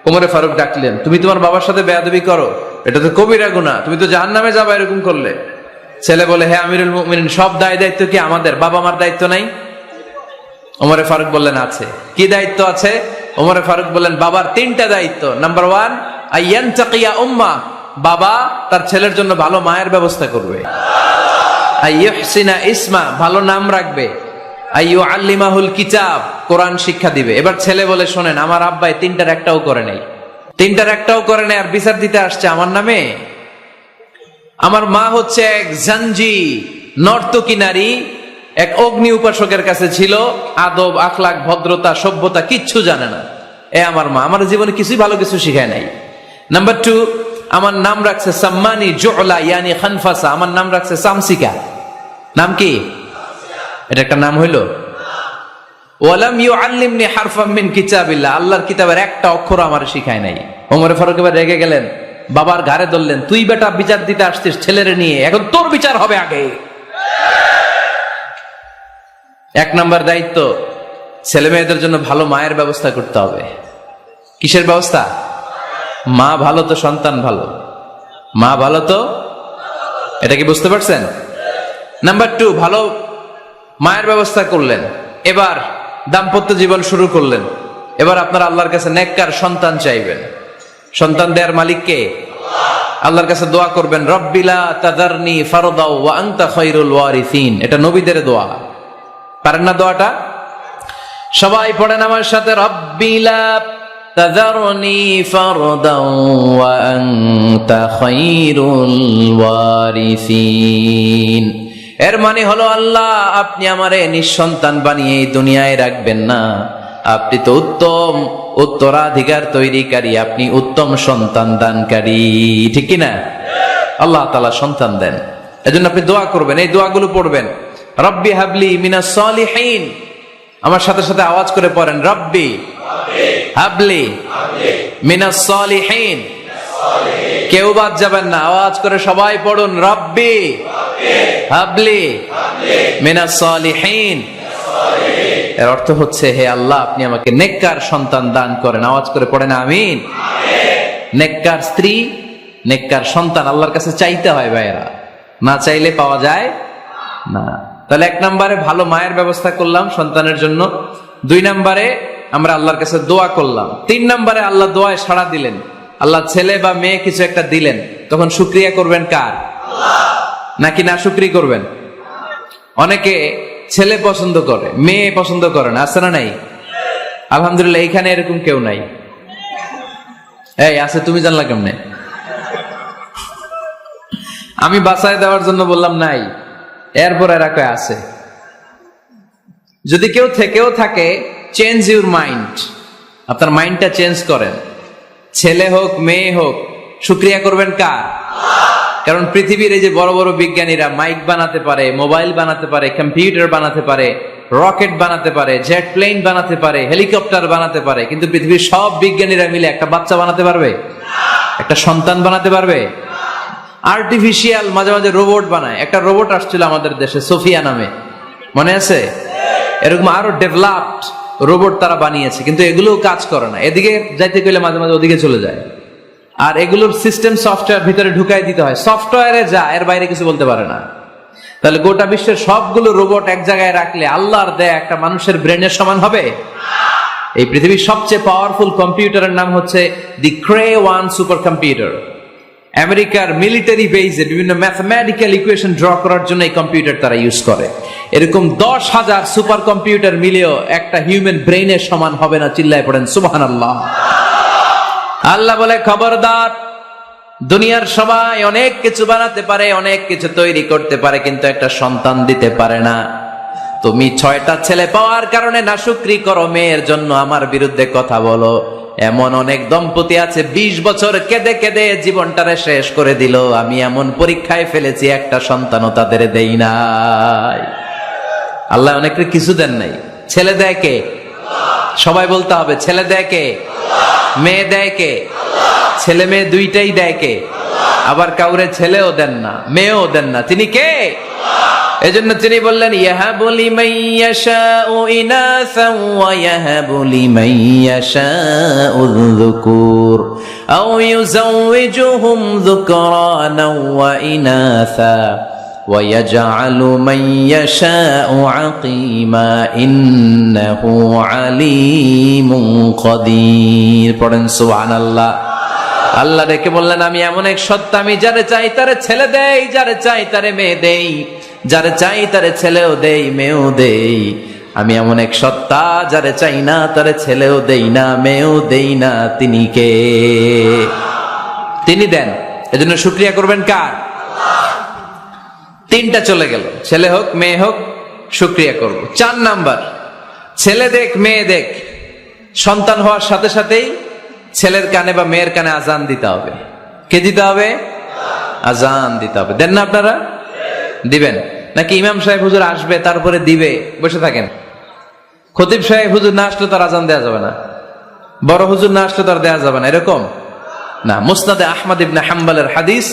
Speaker 1: ওমরে ফারুক ডাকলেন, তুমি তোমার বাবার সাথে বেয়াদবি করো, এটা তো কবিরা গুনাহ, তুমি তো জাহান্নামে যাবে এরকম করলে। ছেলে বলে, হে আমিরুল মুমিনিন, সব দায়িত্ব কি আমাদের? বাবা মার দায়িত্ব নাই? ওমরে ফারুক বললেন, আছে। কি দায়িত্ব আছে? ওমরে ফারুক বললেন, বাবার 3টা দায়িত্ব। নাম্বার 1, আইয়ানতাকিয়া উম্মা, বাবা তার ছেলের জন্য ভালো মায়ের ব্যবস্থা করবে। আইয়ুহসিনা ইসমা, ভালো নাম রাখবে। আইয়ুআল্লিমাহুল কিতাব, কোরআন শিক্ষা দিবে। এবার ছেলে বলে, শোনেন, আমার আব্বাই 3টার একটাও করে নাই, 3টার একটাও করে নাই, আর বিচার দিতে আসছে আমার নামে। আমার মা হচ্ছে এক জাঞ্জি, নর্তকী নারী, এক অগ্নি উপাসকের কাছে ছিল, আদব আখলাক ভদ্রতা সভ্যতা কিচ্ছু জানে না। আমার মা আমার জীবনে কিছুই ভালো কিছু শিখায় নাই। নাম্বার 2, আমার নাম রাখছে সাম্মানি জুলা ইয়ানি খানফাসা, আমার নাম রাখছে সামসিকা। নাম কি? এটা একটা নাম হইলো? ওয়ালাম ইউআল্লিমনি হারফাম মিন কিতাবিল্লাহ, আল্লাহর কিতাবের একটা অক্ষর আমার শিখায় নাই। ওমর ফারুক এবার রেগে গেলেন, বাবার ঘাড়ে ধরলেন, তুই বেটা বিচার দিতে আসছিস ছেলেরে নিয়ে, এখন তোর বিচার হবে আগে। 1 নাম্বার দায়িত্ব, ছেলে মেয়েদের জন্য ভালো মায়ের ব্যবস্থা করতে হবে। কিসের ব্যবস্থা? মা ভালো তো সন্তান ভালো, মা ভালো তো, এটা কি বুঝতে পারছেন? নাম্বার 2, ভালো মায়ের ব্যবস্থা করলেন, এবার দাম্পত্য জীবন শুরু করলেন। এবার আপনারা আল্লাহর কাছে নেককার সন্তান চাইবেন। সন্তান দেওয়ার মালিক কে? আল্লাহর কাছে দোয়া করবেন, রব্বিলা তাযারনি ফারদাও ওয়া আনতা খায়রুল ওয়ারিসিন। এটা নবীদের দোয়া, পারেন না দোয়াটা? সবাই পড়েন আমার সাথে, রব্বিলা তাযারনি ফারদাও ওয়া আনতা খায়রুল ওয়ারিসিন। এর মানে হলো, আল্লাহ আপনি আমারে নিঃসন্তান বানিয়ে এই দুনিয়ায় রাখবেন না, আপনি তো উত্তম উত্তরাধিকার তৈরিকারী, আপনি উত্তম সন্তান দানকারী, ঠিক কিনা? আল্লাহ তাআলা সন্তান দেন, এজন্য আপনি দোয়া করবেন, এই দোয়াগুলো পড়বেন। রব্বি হাবলি মিনাস সালিহিন, আমার সাথে সাথে আওয়াজ করে পড়েন, রব্বি হাবলি মিনাস সালিহিন। কেউ বাদ যাবেন না, আওয়াজ করে সবাই পড়ুন, রব্বি হাবলি মিনাস সালিহিন। এর অর্থ হচ্ছে, হে আল্লাহ আপনি আমাকে নেককার সন্তান দান করেন। আওয়াজ করে পড়েন আমিন। নেককার স্ত্রী, নেককার সন্তান আল্লাহর কাছে চাইতে হয় ভাইয়েরা, না চাইলে পাওয়া যায় না। তাহলে 1 নম্বরে ভালো মায়ের ব্যবস্থা করলাম সন্তানের জন্য, 2 নম্বরে আমরা আল্লাহর কাছে দোয়া করলাম, 3 নম্বরে আল্লাহ দোয়ায় সাড়া দিলেন। আল্লাহ ছেলে বা মেয়ে কিছু একটা দিলেন, তখন শুকরিয়া করবেন কার? নাকি না শুকরিয়া করবেন? অনেকে ছেলে পছন্দ করে, মেয়ে পছন্দ করে না, আছে না নাই? আলহামদুলিল্লাহ, এখানে এরকম কেউ নাই। এই আছে, তুমি জানলা কেমনে? আমি বাঁচায় দেওয়ার জন্য বললাম নাই, এরপর এরা কয় আছে। যদি কেউ থেকেও থাকে, চেঞ্জ ইউর মাইন্ড, আপনার মাইন্ডটা চেঞ্জ করেন। ছেলে হোক মেয়ে হোক, শুকরিয়া করবেন কার? কারণ পৃথিবীর এই যে বড় বড় বিজ্ঞানীরা মাইক বানাতে পারে, মোবাইল বানাতে পারে, কম্পিউটার বানাতে পারে, রকেট বানাতে পারে, জেট প্লেন বানাতে পারে, হেলিকপ্টার বানাতে পারে, কিন্তু পৃথিবীর সব বিজ্ঞানীরা মিলে একটা বাচ্চা বানাতে পারবে? একটা সন্তান বানাতে পারবে? আর্টিফিশিয়াল মাঝে মাঝে রোবট বানায়। একটা রোবট আসছিল আমাদের দেশে, সোফিয়া নামে, মনে আছে? এরকম আরো ডেভেলপড রোবট তারা বানিয়েছে, কিন্তু এগুলোও কাজ করে না। এদিকে যাইতে গেলে মাঝে মাঝে ওদিকে চলে যায়। আর এগুলোর সিস্টেম সফটওয়্যার ভিতরে ঢুকাই দিতে হয়, সফটওয়্যারে যা, এর বাইরে কিছু বলতে পারে না। তাহলে গোটা বিশ্বের সবগুলো রোবট এক জায়গায় রাখলে আল্লাহর দেয়া একটা মানুষের ব্রেনের সমান হবে? এই পৃথিবীর সবচেয়ে পাওয়ারফুল কম্পিউটারের নাম হচ্ছে দি ক্রে-1 সুপার কম্পিউটার। আমেরিকার মিলিটারি বেজে বিভিন্ন ম্যাথমেটিক্যাল ইকুয়েশন ড্র করার জন্য এই কম্পিউটার তারা ইউজ করে। এরকম 10,000 সুপার কম্পিউটার মিলেও একটা হিউম্যান ব্রেইনের সমান হবে না। চিল্লায় পড়েন সুবহানাল্লাহ। আল্লাহ বলে, খবরদার, দুনিয়ার সবাই অনেক কিছু বানাতে পারে, অনেক কিছু তৈরি করতে পারে, কিন্তু একটা সন্তান দিতে পারে না। তুমি 6টা ছেলে পাওয়ার কারণে নাশুকরি করো, মেয়ের জন্য আমার বিরুদ্ধে কথা বলো। এমন অনেক দম্পতি আছে 20 বছর কেঁদে কেঁদে জীবনটারে শেষ করে দিল। আমি এমন পরীক্ষায় ফেলেছি, একটা সন্তানও তাদের দেই নাই। আল্লাহ অনেকের কিছু দেন নাই। ছেলে দেয় কে? সবাই বলতে হবে, ছেলে দেয় কে? মেয়ে দেয় কে? ছেলে মেয়ে দুইটাই দেয় কে? আবার কাউরে ছেলেও দেন না, মেয়েও দেন না, তিনি কে? এজন্য তিনি বললেন, ইয়াহাবু লিমান ইয়াশাউ ইনাসান ওয়া ইয়াহাবু লিমান ইয়াশাউ যুকুর আও ইউযাওয়িজুহুম যুকরানান ওয়া ইনাসা ওয়া ইয়াজআলু মান ইয়াশাউ আকিমা ইন্নাহু আলীমুন কাদির। পড়েন সুবহানাল্লাহ। আল্লাহ ডেকে বললেন, আমি এমন এক সত্তা, আমি যারে চাই তারে ছেলে দেই, যারে চাই তারে মেয়ে দেই, যারে চাই তারে ছেলেও দেই, মেয়েও দেই। আমি এমন এক সত্তা, যারে চাই না তারে ছেলেও দেই না, মেয়েও দেই না। তিনি কে? তিনি দেন। এজন্য শুকরিয়া করবেন কার? 3টা চলে গেল, ছেলে হোক মেয়ে হোক, শুকরিয়া করব। 4 নাম্বার, ছেলে দেখ মেয়ে দেখ, সন্তান হওয়ার সাথে সাথেই ছেলের কানে বা মেয়ের কানে আজান দিতে হবে। কে দিতে হবে? আজান দিতে হবে। দেন না আপনারা? দিবেন নাকি ইমাম সাহেব হুজুর আসবে তারপরে দিবে বসে থাকেন? খতিব সাহেব হুজুর না আসলে তার আজান দেওয়া যাবে না, বড় হুজুর না আসলে তার দেওয়া যাবে না, এরকম না। মুসনাদে আহমদ ইবনে হাম্বলের হাদিস,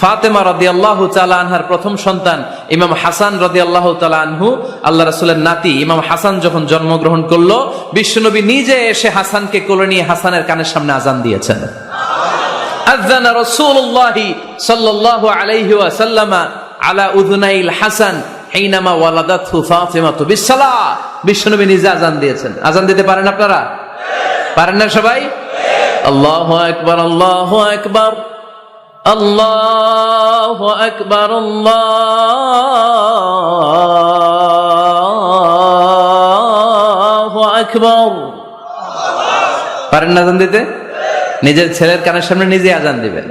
Speaker 1: ফাতেমা রাদিয়াল্লাহু তাআলা আনহার প্রথম সন্তান ইমাম হাসান রাদিয়াল্লাহু তাআলা আনহু, আল্লাহ রাসূলের নাতি ইমাম হাসান যখন জন্মগ্রহণ করলো, বিশ্বনবী নিজে এসে হাসানকে কোলে নিয়ে হাসানের কানের সামনে আজান দিয়েছেন। আযানা রাসূলুল্লাহ সাল্লাল্লাহু আলাইহি ওয়াসাল্লাম আলা উযুনাইল হাসান হিনামা ওয়ালাদাতহু ফাতিমাতু বিসসালাহ। বিশ্বনবী নিজে আজান দিয়েছেন। আজান দিতে পারেন আপনারা? পারেন না সবাই? আল্লাহু আকবার, আল্লাহু আকবার, আল্লাহু আকবার, আল্লাহু আকবার। পারেন না আজান দিতে? নিজের ছেলের কানের সামনে নিজে আজান দিবেন।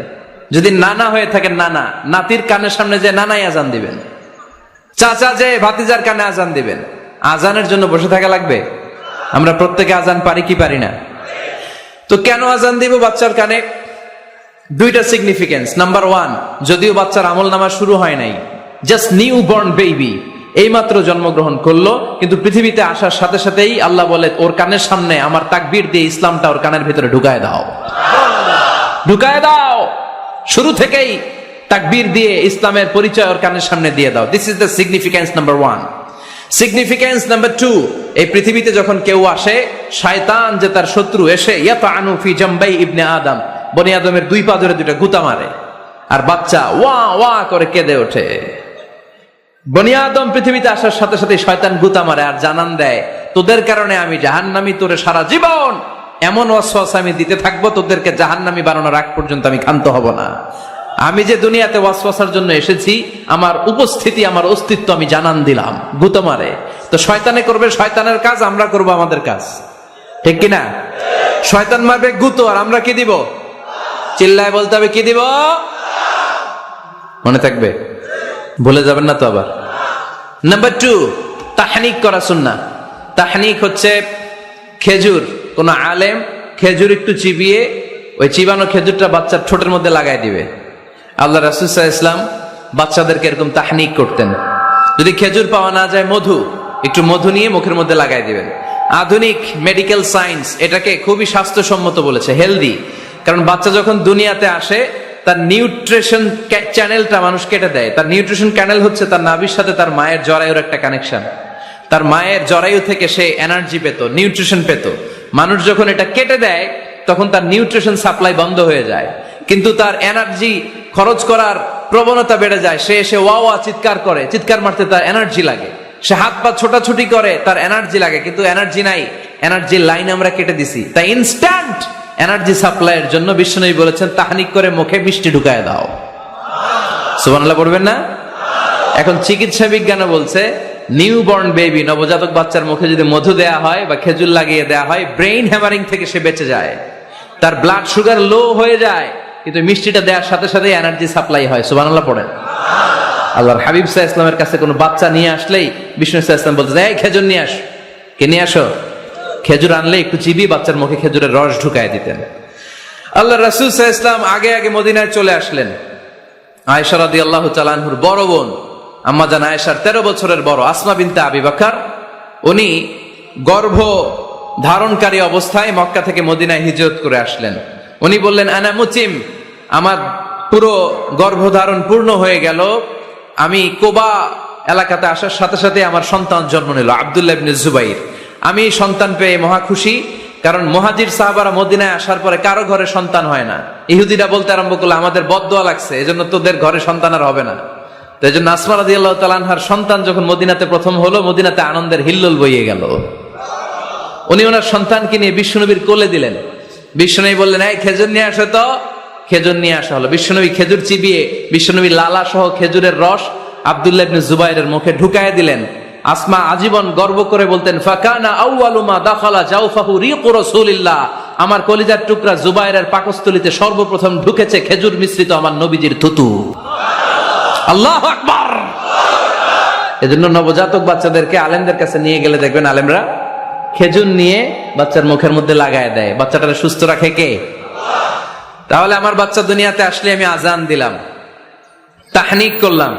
Speaker 1: যদি নানা হয়ে থাকেন, নানা নাতির কানের সামনে যে নানাই আজান দিবেন। চাচা যে ভাতিজার কানে আজান দিবেন। আজানের জন্য বসে থাকা লাগবে? আমরা প্রত্যেকে আজান পারি কি পারি না? তো কেন আজান দিব বাচ্চার কানে? 2টা সিগনিফিকেন্স। নাম্বার 1, যদিও বাচ্চার আমল নামা শুরু হয় নাই, জাস্ট নিউ বর্ন বেবি, এইমাত্র জন্মগ্রহণ করলো, কিন্তু পৃথিবীতে আসার সাথে সাথেই আল্লাহ বলে, ওর কানের সামনে আমার তাকবীর দিয়ে ইসলামটা ওর কানের ভিতরে ঢুকায় দাও, ঢুকায় দাও। শুরু থেকেই তাকবীর দিয়ে ইসলামের পরিচয় ওর কানের সামনে দিয়ে দাও। This is the significance number 1। Significance number 2, এই পৃথিবীতে যখন কেউ আসে, শয়তান যে তার শত্রু, এসে ইয়াতানু ফি জামবাই ইবনে আদম, বনি আদমের 2 পা ধরে 2টা গুতা মারে, আর বাচ্চা ওয়া ওয়া করে কেঁদে ওঠে। বনি আদম পৃথিবীতে আসার সাথে সাথে শয়তান গুতা মারে আর জানান দেয়, তোদের কারণে আমি জাহান্নামী, তোরে সারা জীবন এমন ওয়াসওয়াসা আমি দিতে থাকবো, তোদেরকে জাহান্নামী বানানোর আগ পর্যন্ত আমি ক্ষান্ত হব না। আমি যে দুনিয়াতে ওয়াসওয়াসার জন্য এসেছি, আমার উপস্থিতি, আমার অস্তিত্ব আমি জানান দিলাম। গুতো মারে। তো শয়তানে করবে শয়তানের কাজ, আমরা করব আমাদের কাজ, ঠিক কিনা? শয়তান মারবে গুতো, আর আমরা কি দিব? চিল্লায় বলতে হবে, কি দিব? মনে থাকবে, ভুলে যাবেন না তো আবার। নাম্বার 2, তাহনিক করা সুন্নাহ। তাহনিক হচ্ছে খেজুর, কোন আলেম খেজুর একটু চিবিয়ে ওই চিবানো খেজুরটা বাচ্চার ঠোঁটের মধ্যে লাগাই দিবে। আল্লাহ রাসূল সাল্লাল্লাহু আলাইহি ওয়াসাল্লাম বাচ্চাদেরকে এরকম তাহনিক করতেন। যদি খেজুর পাওয়া না যায়, একটু মধু নিয়ে মুখের মধ্যে লাগাই দিবেন। আধুনিক মেডিকেল সায়েন্স এটাকে খুবই স্বাস্থ্যসম্মত বলেছে, হেলদি। কারণ বাচ্চা যখন দুনিয়াতে আসে, তার নিউট্রিশন চ্যানেলটা মানুষ কেটে দেয়। তার নিউট্রিশন চ্যানেল হচ্ছে তার নাভির সাথে তার মায়ের জরায়ুর একটা কানেকশন। তার মায়ের জরায়ু থেকে সে এনার্জি পেত, নিউট্রিশন পেত। মানুষ যখন এটা কেটে দেয়, তখন তার নিউট্রিশন সাপ্লাই বন্ধ হয়ে যায়, কিন্তু তার এনার্জি খরচ করার প্রবণতা বেড়ে যায়। সে এসে ওয়া ওয়া চিৎকার করে, চিৎকার মারতে তার এনার্জি লাগে। সে হাত পা ছোটাছুটি করে, তার এনার্জি লাগে, কিন্তু এনার্জি নাই, এনার্জির লাইন আমরা কেটে দিছি। তাই ইনস্ট্যান্ট এনার্জি সাপ্লাইয়ের জন্য বিশ্বনবী বলেছেন তাহনিক করে মুখে মিষ্টি ঢুকায় দাও। সুবহানাল্লাহ পড়বেন না? এখন চিকিৎসা বিজ্ঞানও বলছে নিউবর্ন বেবি, নবজাতক বাচ্চার মুখে যদি মধু দেয়া হয় বা খেজুর লাগিয়ে দেয়া হয়, ব্রেইন হ্যামারিং থেকে সে বেঁচে যায়, তার ব্লাড সুগার লো হয়ে যায়, কিন্তু মিষ্টিটা দেওয়ার সাথে সাথে এনার্জি সাপ্লাই হয়। সুবহানাল্লাহ পড়েন। আল্লাহর হাবিব সাল্লাল্লাহু আলাইহি ওয়াসাল্লামের কাছে কোনো বাচ্চা নিয়ে আসলেই বিষ্ণু সাল্লাল্লাহু আলাইহি ওয়াসাল্লাম বলতেন, এই খেজুর নিয়ে আস। কে নিয়ে আসো? খেজুর আনলে একটু চিবিয়ে বাচ্চার মুখে খেজুরের রস ঢুকায় দিতেন। আল্লাহ রাসূল সাল্লাল্লাহু আলাইহি ওয়াসাল্লাম আগে আগে মদিনায় চলে আসলেন। আয়েশা রাদিয়াল্লাহু তাআলা আনহুর বড় বোন আম্মা জান আয়েশার 13 বছরের বড় আসমা বিনতে আবি বকর, উনি গর্ভ ধারণকারী অবস্থায় মক্কা থেকে মদিনায় হিজরত করে আসলেন। উনি বললেন, আনা মুচিম, আমার পুরো গর্ভধারণ পূর্ণ হয়ে গেল, আমি কোবা এলাকাতে আসার সাথে সাথে আমার সন্তান জন্ম নিল, আব্দুল্লাহ ইবনে জুবাইর। আমি সন্তান পেয়ে মহা খুশি, কারণ মুহাজির সাহাবারা মদিনায় আসার পরে কারো ঘরে সন্তান হয় না। ইহুদিরা বলতে আরম্ভ করলো, আমাদের বদদোয়া লাগছে, এজন্য তোদের ঘরে সন্তান আর হবে না। তো এই জন্য আসমা রাদিয়াল্লাহু তাআলা আনহার সন্তান যখন মদিনাতে প্রথম হলো, মদিনাতে আনন্দের হিল্লোল বইয়ে গেল। উনি ওনার সন্তানকে নিয়ে বিশ্বনবীর কোলে দিলেন। বিশ্বনবী বললেন, এই খেজুর নিয়ে আসো তো। খেজুর নিয়ে আসা হলো। বিশ্বনবী খেজুর চিবিয়ে বিশ্বনবী লালা সহ খেজুরের রস আব্দুল্লাহ ইবনে জুবাইরের মুখে ঢুকায় দিলেন। আসমা আজীবন গর্ব করে বলতেন, ফাকানা আউয়ালু মা দাখালা জাওফাহু রিকু রাসূলিল্লাহ, আমার কলিজার টুকরা জুবাইরের পাকস্থলীতে সর্বপ্রথম ঢুকেছে খেজুর মিশ্রিত আমার নবীজির থুতু। আল্লাহু আকবার। এজন্য নবজাতক বাচ্চাদেরকে আলেমদের কাছে নিয়ে গেলে দেখবেন আলেমরা খেজুর নিয়ে বাচ্চার মুখের মধ্যে লাগায় দেয়। বাচ্চাটাকে সুস্থ রাখে কে? তাহলে আমার বাচ্চা দুনিয়াতে আসলে আমি আজান দিলাম, তাহনিক করলাম,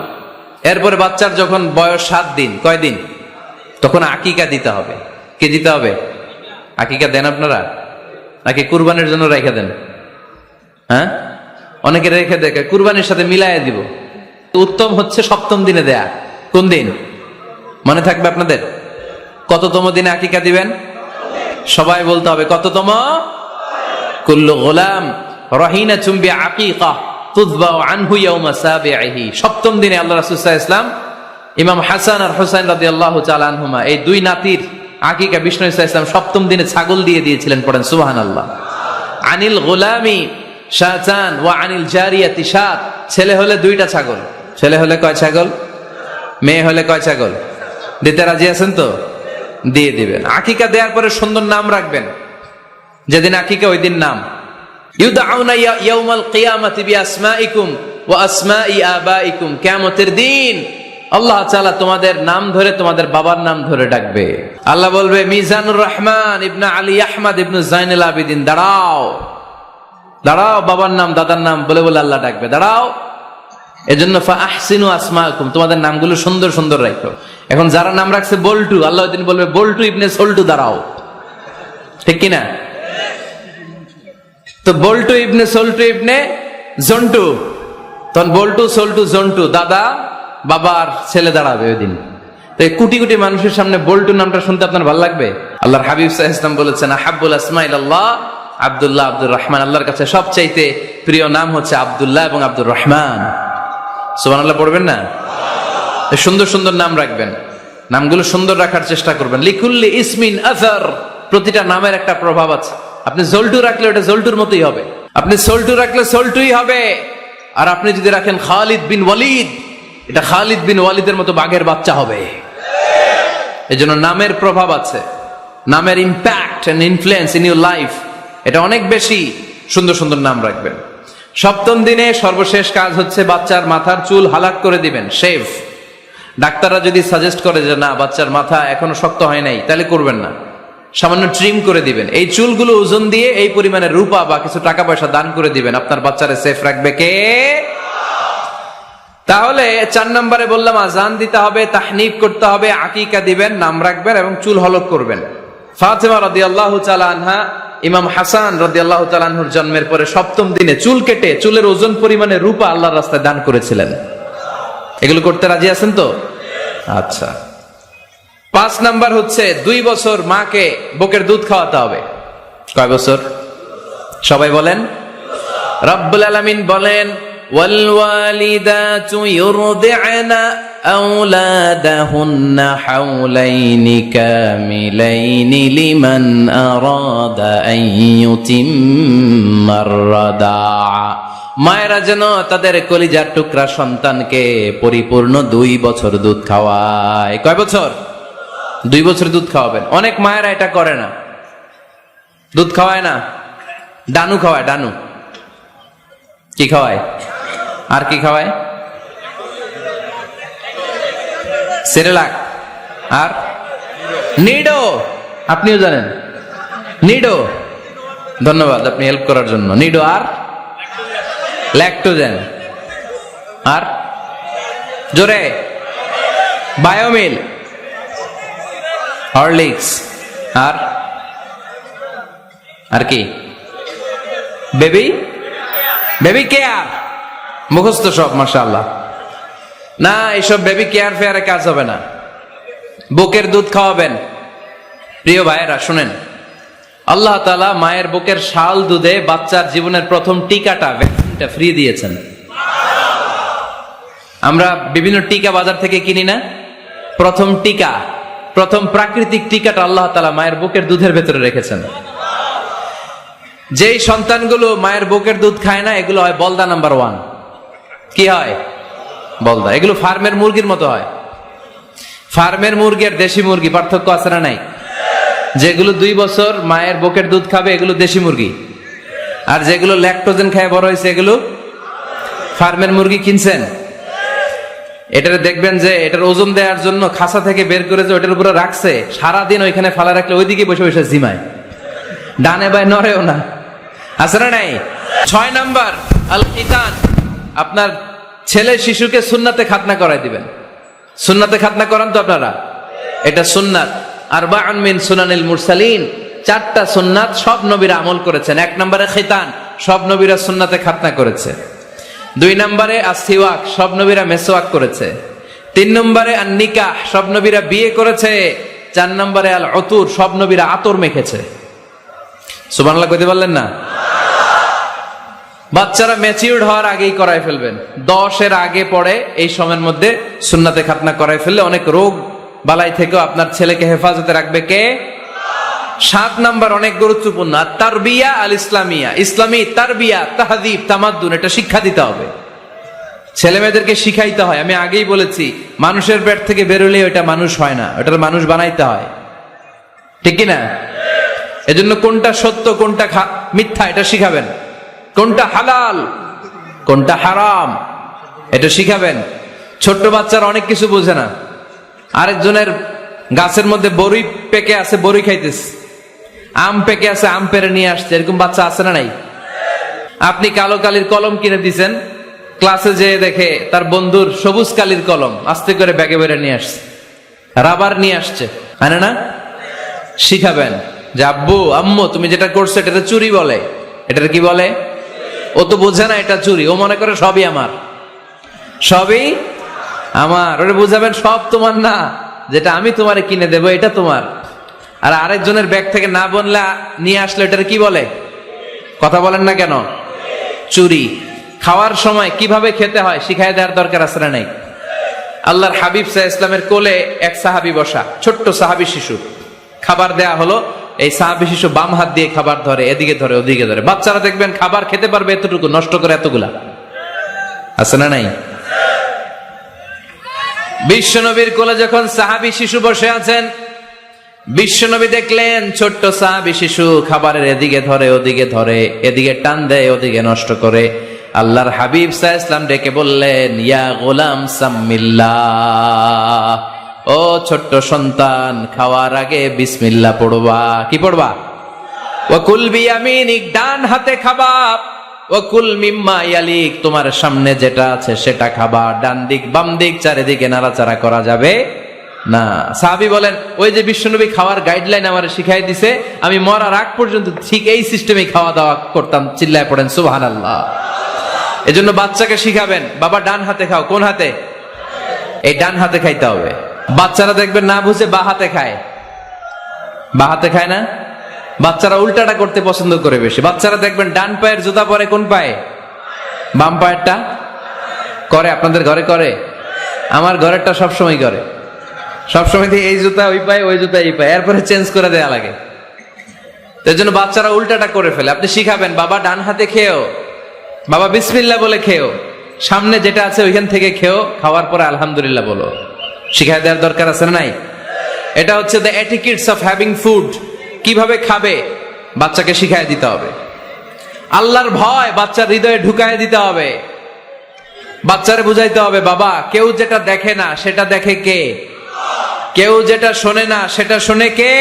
Speaker 1: এরপরে বাচ্চার যখন বয়স 7 দিন, কয়দিন, তখন আকিকা দিতে হবে। কে দিতে হবে? আকিকা দেন আপনারা নাকি কুরবানির জন্য রেখে দেন? হ্যাঁ, অনেকে রেখে দেখে কুরবানির সাথে মিলাইয়া দিব। উত্তম হচ্ছে 7ম দিনে দেয়া। কোন দিন মনে থাকবে আপনাদের? কততম দিনে আকিকা দিবেন? সবাই বলতে হবে কততম? কুল্লু গোলাম রহিনাতুম বিআকিকা তুযবাউ আনহু ইয়াওমা সাবিহি। 7ম দিনে আল্লাহ রাসূল সাল্লাল্লাহু আলাইহি ওয়াসাল্লাম ইমাম হাসান আর হুসাইন রাদিয়াল্লাহু তাআলা আনহুমা, এই দুই নাতির আকিকা বিষ্ণু সাল্লাল্লাহু আলাইহি ওয়াসাল্লাম 7ম দিনে ছাগল দিয়ে দিয়েছিলেন। পড়েন সুবহানাল্লাহ। আনিল গোলামি শাতান ওয়া আনিল জারিয়াতি শাত। ছেলে হলে 2টা ছাগল। ছেলে হলে কয় ছাগল? মেয়ে হলে কয় ছাগল? দিতে রাজি আছেন তো? দিয়ে দিবেন। আকিকা দেওয়ার পরে সুন্দর নাম রাখবেন। যেদিন আকিকা ওই দিন নাম। ইউদাউনা ইয়াউমাল কিয়ামাতি বিআসমাইকুম ওয়া আসমাই আবাইকুম। কিয়ামতের দিন আল্লাহ তাআলা তোমাদের নাম ধরে তোমাদের বাবার নাম ধরে ডাকবে। আল্লাহ বলবে, মিজানুর রহমান ইবনে আলী আহমদ ইবনে জাইনুল আবিদিন, দাঁড়াও দাঁড়াও, বাবার নাম দাদার নাম বলে বলে আল্লাহ ডাকবে, দাঁড়াও। এজন্য ফাহসিনু আসমাকুম, তোমাদের নামগুলো সুন্দর সুন্দর রাখো। এখন যারা নাম রাখছে বল্টু, আল্লাহ ওই দিন বলবে, বল্টু ইবনে সল্টু, দাঁড়াও। ঠিক কিনা? তো বল্টু ইবনে সল্টু ইবনে জন্টু, তখন বল্টু সল্টু জন্টু, দাদা বাবার ছেলে দাঁড়াবে ওই দিন। তো এই কোটি কোটি মানুষের সামনে বল্টু নামটা শুনতে আপনার ভালো লাগবে? আল্লাহর হাবিব সাল্লাল্লাহু আলাইহি ওয়াসাল্লাম বলেছেন, আহাব্বুল আসমা ইলাল্লাহ আব্দুল্লাহ আব্দুর রহমান। আল্লাহর কাছে সবচাইতে প্রিয় নাম হচ্ছে আব্দুল্লাহ এবং আব্দুর রহমান। সুবহানাল্লাহ পড়বেন না? সুন্দর সুন্দর নাম রাখবেন, নামগুলো সুন্দর রাখার চেষ্টা করবেন। লিকুল্লি ইসমিন আযার, প্রতিটা নামের একটা প্রভাব আছে। আপনি জল্টু রাখলে ওটা জল্টুর মতোই হবে, আপনি সল্টু রাখলে সল্টুই হবে। আর আপনি যদি রাখেন খালিদ বিন ওয়ালিদ, এটা খালিদ বিন ওয়ালিদের মতো বাঘের বাচ্চা হবে। এজন্য নামের প্রভাব আছে, নামের impact and influence in your life, এটা অনেক বেশি। সুন্দর সুন্দর নাম রাখবেন। 7ম দিনে সর্বশেষ কাজ হচ্ছে বাচ্চার মাথার চুল হালাক করে দিবেন, শেভ। ডাক্তাররা যদি সাজেস্ট করে যে না বাচ্চার মাথা এখনো শক্ত হয় নাই, তাহলে করবেন না, সামান্য ট্রিম করে দিবেন। এই চুলগুলো ওজন দিয়ে এই পরিমাণে রূপা বা কিছু টাকা পয়সা দান করে দিবেন। আপনার বাচ্চারে সেফ রাখবে কে? তাহলে 4 নম্বরে বললাম আজান দিতে হবে, তাহনিক করতে হবে, আকিকা দিবেন, নাম রাখবেন এবং চুল হলক করবেন। ফাতেমা রাদিয়াল্লাহু তাআলা আনহা ইমাম হাসান রাদিয়াল্লাহু তাআলা আনহুর জন্মের পরে 7ম দিনে চুল কেটে চুলের ওজন পরিমাণে রূপা আল্লাহর রাস্তায় দান করেছিলেন। এগুলো করতে রাজি আছেন তো? আচ্ছা। 5 নাম্বার হচ্ছে 2 বছর মাকে বুকের দুধ খাওয়াতে হবে। কয় বছর? সবাই বলেন। রব্বুল আলামিন বলেন, والوالدات يرضعن أولادهن حولين كاملين لمن أراد أن يتم الرضاعة মায়েরা যেন তাদের কলিজার টুকরা সন্তানকে পরিপূর্ণ 2 বছর দুধ খাওয়ায়। কয় বছর? 2 বছর দুধ খাওয়াবেন। অনেক মায়েরা এটা করে না, দুধ খাওয়ায় না, ডানু খাওয়ায়। ডানু কি খাওয়ায়? আর কি খাওয়ায়? সেরেলাক আর নিডো। আপনিও জানেন নিডো? ধন্যবাদ আপনি হেল্প করার জন্য। নিডো আর ল্যাকটোজেন আর জোরে বায়োমিল, হরলিক্স আর কি? Baby care. মুখস্থ সব মাশাআল্লাহ। না, এইসব বেবি কেয়ার ফেয়ারে কাজ হবে না। বুকের দুধ খাওয়াবেন। প্রিয় ভাইয়েরা শুনেন, আল্লাহ তাআলা মায়ের বুকের শাল দুধে বাচ্চার জীবনের প্রথম টিকাটা, ভ্যাকসিনটা ফ্রি দিয়েছেন। আমরা বিভিন্ন টিকা বাজার থেকে কিনি না? প্রথম টিকা, প্রথম প্রাকৃতিক টিকাটা আল্লাহ তাআলা মায়ের বুকের দুধের ভেতরে রেখেছেন। যেই সন্তানগুলো মায়ের বুকের দুধ খায় না, এগুলো হয় বলদা নাম্বার 1। কি হয়? বলদা। এগুলো ফার্মের মুরগির মতো হয়। ফার্মের মুরগি আর দেশি মুরগি পার্থক্য আছে না নাই? যেগুলো 2 বছর মায়ের বুকের দুধ খাবে এগুলো দেশি মুরগি, আর যেগুলো ল্যাকটোজেন খায় বড় হয়েছে এগুলো ফার্মের মুরগি। কিনছেন? এটারে দেখবেন যে এটার ওজন দেওয়ার জন্য খাসা থেকে বের করে যে ওটার উপরে রাখছে, সারাদিন ওইখানে ফালা রাখলে ওইদিকে বসে বসে জিমায়, ডানে বাই নড়েও না। আছে না নাই? 6 নাম্বার আল খিতান। আপনার ছেলে শিশুকে সুন্নাতে খাতনা করাই দিবেন। সুন্নাতে খাতনা করান তো আপনারা? এটা সুন্নাত। আরবাউন মিন সুনানিল মুরসালিন, 4টা সুন্নাত সব নবীরা আমল করেছেন। 1 নম্বরে খিতান, সব নবীরা সুন্নাতে খাতনা করেছে। 2 নম্বরে আসিওয়াক, সব নবীরা মেসওয়াক করেছে। 3 নম্বরে আন নিকাহ, সব নবীরা বিয়ে করেছে। 4 নম্বরে আল উতুর, সব নবীরা আতর মেখেছে। সুবহানাল্লাহ কইতে পারলেন না? বাচ্চারা ম্যাচিউরড হওয়ার আগেই করাই ফেলবেন। 10 এর আগে পরে এই সময়ের মধ্যে সুন্নাতে খাতনা করাই ফেললে অনেক রোগ বালাই থেকেও আপনার ছেলেকে হেফাজতে রাখবে কে? 7 নাম্বার অনেক গুরুত্বপূর্ণ, তারবিয়া আল ইসলামিয়া। ইসলামী তারবিয়া, তাহযীব, তামাদ্দুন, এটা শিক্ষা দিতে হবে। ছেলে মেয়েদেরকে শিখাইতে হয়। আমি আগেই বলেছি, মানুষের পেট থেকে বেরোলে ওটা মানুষ হয় না, ওটার মানুষ বানাইতে হয়। ঠিক কি না? এজন্য কোনটা সত্য কোনটা মিথ্যা এটা শিখাবেন, কোনটা হালাল কোনটা হারাম এটা শিখাবেন। ছোট্ট বাচ্চারা অনেক কিছু বোঝে না। আরেকজনের গাছের মধ্যে বড়ি পেকে আছে, বড়ি খাইতেছে। আম পেকে আছে, আম পেরে নিয়ে আসছে। এরকম বাচ্চা আছে না নাই? আপনি কালো কালির কলম কিনে দিচ্ছেন, ক্লাসে যেয়ে দেখে তার বন্ধুর সবুজ কালির কলম আস্তে করে ব্যাগে বেড়ে নিয়ে আসছে, রাবার নিয়ে আসছে, আনে না? শিখাবেন যে আব্বু আম্মু তুমি যেটা করছো এটা চুরি বলে। এটা কি বলে? ও তো বোঝে না এটা চুরি, ও মনে করে সবই আমার, সবই আমার। ওরে বুঝাবেন সব তোমার না, যেটা আমি তোমারে কিনে দেবো এটা তোমার। আর আরেকজনের ব্যাগ থেকে না বললে নিয়ে আসলে এটার কি বলে? কথা বলেন না কেন? চুরি। খাওয়ার সময় কিভাবে খেতে হয় শিখাই দেওয়ার দরকার আছে না নাই? আল্লাহর হাবিব সাল্লাল্লাহু আলাইহি ওয়াসাল্লামের কোলে এক সাহাবী বসা, ছোট্ট সাহাবী শিশু। খাবার দেয়া হলো, এই সাহাবী শিশু বাম হাত দিয়ে খাবার ধরে, এদিকে ধরে ওদিকে ধরে। বাচ্চারা দেখবেন খাবার খেতে পারবে এতটুকু, নষ্ট করে এতগুলা। আছে না নাই? বিশ্বনবীর কোলে যখন সাহাবী শিশু বসে আছেন, বিশ্বনবী দেখলেন ছোট্ট সাহাবী শিশু খাবারের এদিকে ধরে ওদিকে ধরে, এদিকে টান দেয় ওদিকে নষ্ট করে। আল্লাহর হাবিব সাল্লাল্লাহু আলাইহি ওয়াসাল্লাম ডেকে বললেন, ইয়া গোলাম সাম্মিল্লাহ, ও ছোট্ট সন্তান খাওয়ার আগে বিসমিল্লাহ পড়বা। কি পড়বা? ওয়াকুল বিয়ামিনিক, ডান হাতে খাবা। ওয়াকুল মিম্মা ইয়ালিক, তোমার সামনে যেটা আছে সেটা খাবা। ডান দিক বাম দিক চারিদিকে নাড়াচাড়া করা যাবে না। সাহাবী বলেন, ওই যে বিশ্বনবী খাওয়ার গাইডলাইন আমারে শিখাই দিছে, আমি মরার আগ পর্যন্ত ঠিক এই সিস্টেমে খাওয়া দাওয়া করতাম। চিল্লায় পড়েন সুবহানাল্লাহ। এজন্য বাচ্চাকে শিখাবেন, বাবা ডান হাতে খাও। কোন হাতে? এই ডান হাতে খাইতে হবে। বাচ্চারা দেখবেন না বুঝে বা হাতে খায়। বা হাতে খায় না? বাচ্চারা উল্টাটা করতে পছন্দ করে বেশি। বাচ্চারা দেখবেন ডান পায়ের জুতা পরে কোন পায়ে? বাম পায়েরটা। করে? আপনাদের ঘরে করে? আমার ঘরেরটা সবসময় করে। সবসময় এই জুতা ওই পায়, ওই জুতা এই পায়, এরপরে চেঞ্জ করে দেয়া লাগে। এর জন্য বাচ্চারা উল্টাটা করে ফেলে। আপনি শিখাবেন, বাবা ডান হাতে খেও, বাবা বিসমিল্লাহ বলে খেও, সামনে যেটা আছে ওইখান থেকে খেও, খাওয়ার পরে আলহামদুলিল্লাহ বলো। শিখাই দেওয়ার দরকার আছে না নাই? এটা হচ্ছে the etiquettes of having food. কিভাবে খাবে বাচ্চাকে শিখাই দিতে হবে। আল্লাহর ভয় বাচ্চার হৃদয়ে ঢুকায় দিতে হবে। বাচ্চারে বুঝাইতে হবে, বাবা কেউ যেটা দেখে না সেটা দেখে কে? কেউ যেটা শোনে না সেটা শোনে কে?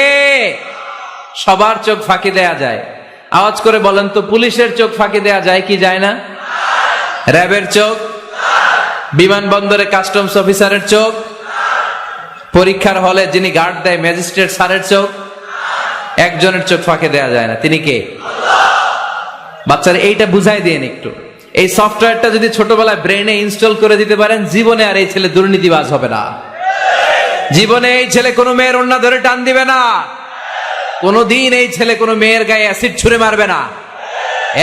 Speaker 1: সবার চোখ ফাঁকি দেয়া যায়। আওয়াজ করে বলেন তো, পুলিশের চোখ ফাঁকি দেয়া যায় কি যায় না? র্যাবের চোখ, বিমানবন্দরে কাস্টমস অফিসারের চোখ, পরীক্ষার হলে যিনি গার্ড দেয় ম্যাজিস্ট্রেট স্যারের চোখ, একজনের চোখ ফাঁকি দেয়া যায় না। তিনি কে? বাচ্চারা এইটা বুঝাই দিন একটু। এই সফটওয়্যারটা যদি ছোটবেলায় ব্রেনে ইনস্টল করে দিতে পারেন, জীবনে আর এই ছেলে দুর্নীতিবাজ হবে না। জীবনে এই ছেলে কোনো মেয়ের ওড়না ধরে টান দিবে না। কোনোদিন এই ছেলে কোনো মেয়ের গায়ে অ্যাসিড ছুঁড়ে মারবে না।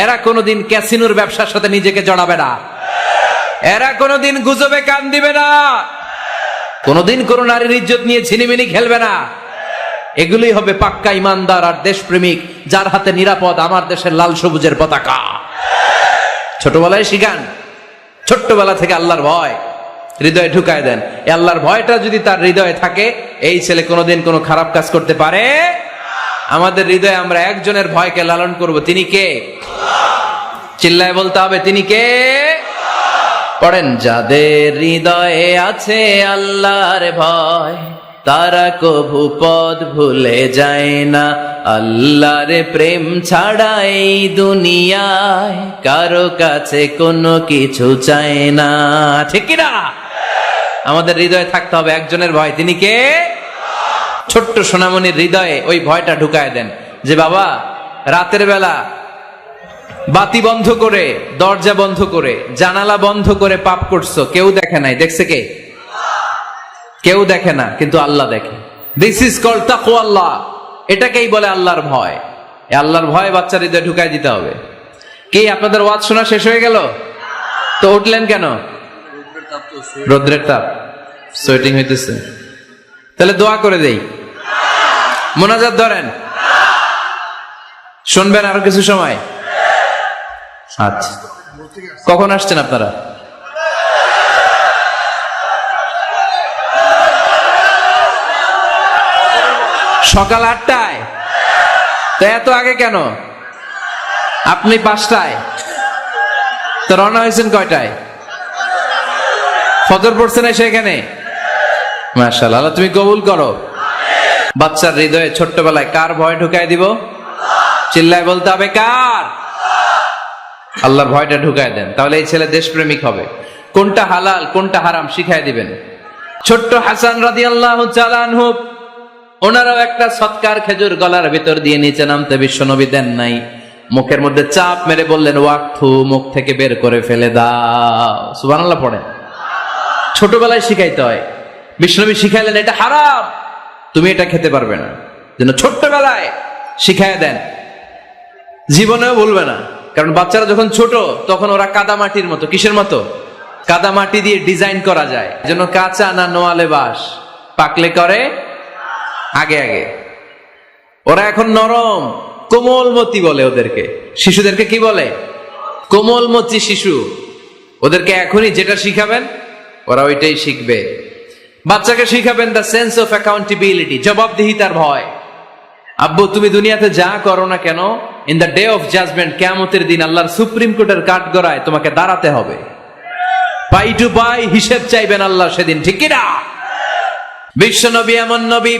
Speaker 1: এরা কোনোদিন ক্যাসিনোর ব্যবসার সাথে নিজেকে জড়াবে না। এরা কোনোদিন গুজবে কান দিবে না। কোনোদিন কোনো নারীর ইজ্জত নিয়ে ছিনিমিনি খেলবে না। এগুলোই হবে পাক্কা ইমানদার আর দেশপ্রেমিক, যার হাতে নিরাপদ আমার দেশের লাল সবুজের পতাকা। ছোটবেলায় শিখান, ছোট্টবেলা থেকে আল্লাহর ভয় হৃদয়ে ঢুকায় দেন। এই আল্লাহর ভয়টা যদি তার হৃদয়ে থাকে, এই ছেলে কোনোদিন কোনো খারাপ কাজ করতে পারে। আমাদের হৃদয়ে আমরা একজনের ভয়কে লালন করব, তিনি কে? চিল্লায় বলতে হবে, তিনি কে? পড়েন, যাদের হৃদয়ে আছে আল্লাহর ভয়, তারা কভু পথ ভুলে যায় না। আল্লাহর প্রেম ছাড়া এই দুনিয়ায় কারো কাছে কোনো কিছু চায় না। ঠিক কিনা? আমাদের হৃদয়ে থাকতে হবে একজনের ভয়, তিনি কে? ছোট্ট সোনামণির হৃদয়ে ওই ভয়টা ঢুকায় দেন যে বাবা রাতের বেলা বাতি বন্ধ করে, দরজা বন্ধ করে, জানালা বন্ধ করে পাপ করছো, কেউ দেখে নাই। দেখছে কে? কেউ দেখে না, কিন্তু আল্লাহ দেখে। দিস ইজ কল্ড তাকওয়াল্লাহ। এটাকেই বলে আল্লাহর ভয়। এই আল্লাহর ভয় বাচ্চার হৃদয়ে ঢুকায় দিতে হবে। কি আপনাদের ওয়াজ শোনা শেষ হয়ে গেল? তো উঠলেন কেন? রৌদ্রের তাপ, সোয়েটিং হইতেছে। তাহলে দোয়া করে দেই, মোনাজাত ধরেন, শুনবেন আরো কিছু সময়। আচ্ছা, কখন আসছেন আপনারা? সকাল 8টায়। তো এত আগে কেন? আপনি 5টায়, তো রওনা হয়েছেন কয়টায়? ফজর পড়ছেন এসে এখানে? মাশাআল্লাহ, আল্লাহ তুমি কবুল করো। বাচ্চার হৃদয়ে ছোট্টবেলায় কার ভয় ঢুকায় দিব? চিল্লায় বলতে হবে, কার? আল্লাহর ভয়টা ঢুকায় দেন, তাহলে এই ছেলে দেশপ্রেমিক হবে। কোনটা হালাল কোনটা হারাম শিখায় দিবেন। ছোট্ট হাসান রাদিয়াল্লাহু তাআলা আনহু, ওনারাও একটা সৎকার খেজুর গলার ভিতর দিয়ে নিচে নামতে বিশ্বনবী দেন নাই। মুখের মধ্যে চাপ মেরে বললেন, ওয়াক্থু, মুখ থেকে বের করে ফেলে দাও। সুবহানাল্লাহ পড়েন। ছোটবেলায় শিখাইতে হয়। বিশ্বনবী শিখাইলেন এটা হারাম, তুমি এটা খেতে পারবে না, যেন ছোট্টবেলায় শিখায় দেন, জীবনেও ভুলবে না। কারণ বাচ্চারা যখন ছোট তখন ওরা কাদামাটির মতো। কিসের মতো? কাদামাটি দিয়ে ডিজাইন করা যায়, যেন কাঁচা না নোয়ালে বাস, পাকলে করে আগে আগে। ওরা এখন নরম, কোমলমতি বলে ওদেরকে। শিশুদেরকে কি বলে? কোমলমতি শিশু। ওদেরকে এখনই যেটা শিখাবেন ওরা ওইটাই শিখবে। বাচ্চাকে শিখাবেন দ্য সেন্স অফ অ্যাকাউন্টেবিলিটি, জবাবদিহিতার ভয়। আব্বু তুমি দুনিয়াতে যা করো না কেন, in the day of judgement, কিয়ামতের দিন আল্লাহর সুপ্রিম কোর্টের কাঠগড়ায় তোমাকে দাঁড়াতে হবে। পাই টু পাই হিসেব চাইবেন আল্লাহ সেদিন। ঠিক কিনা? বিশ্ব নবী এমন নবী,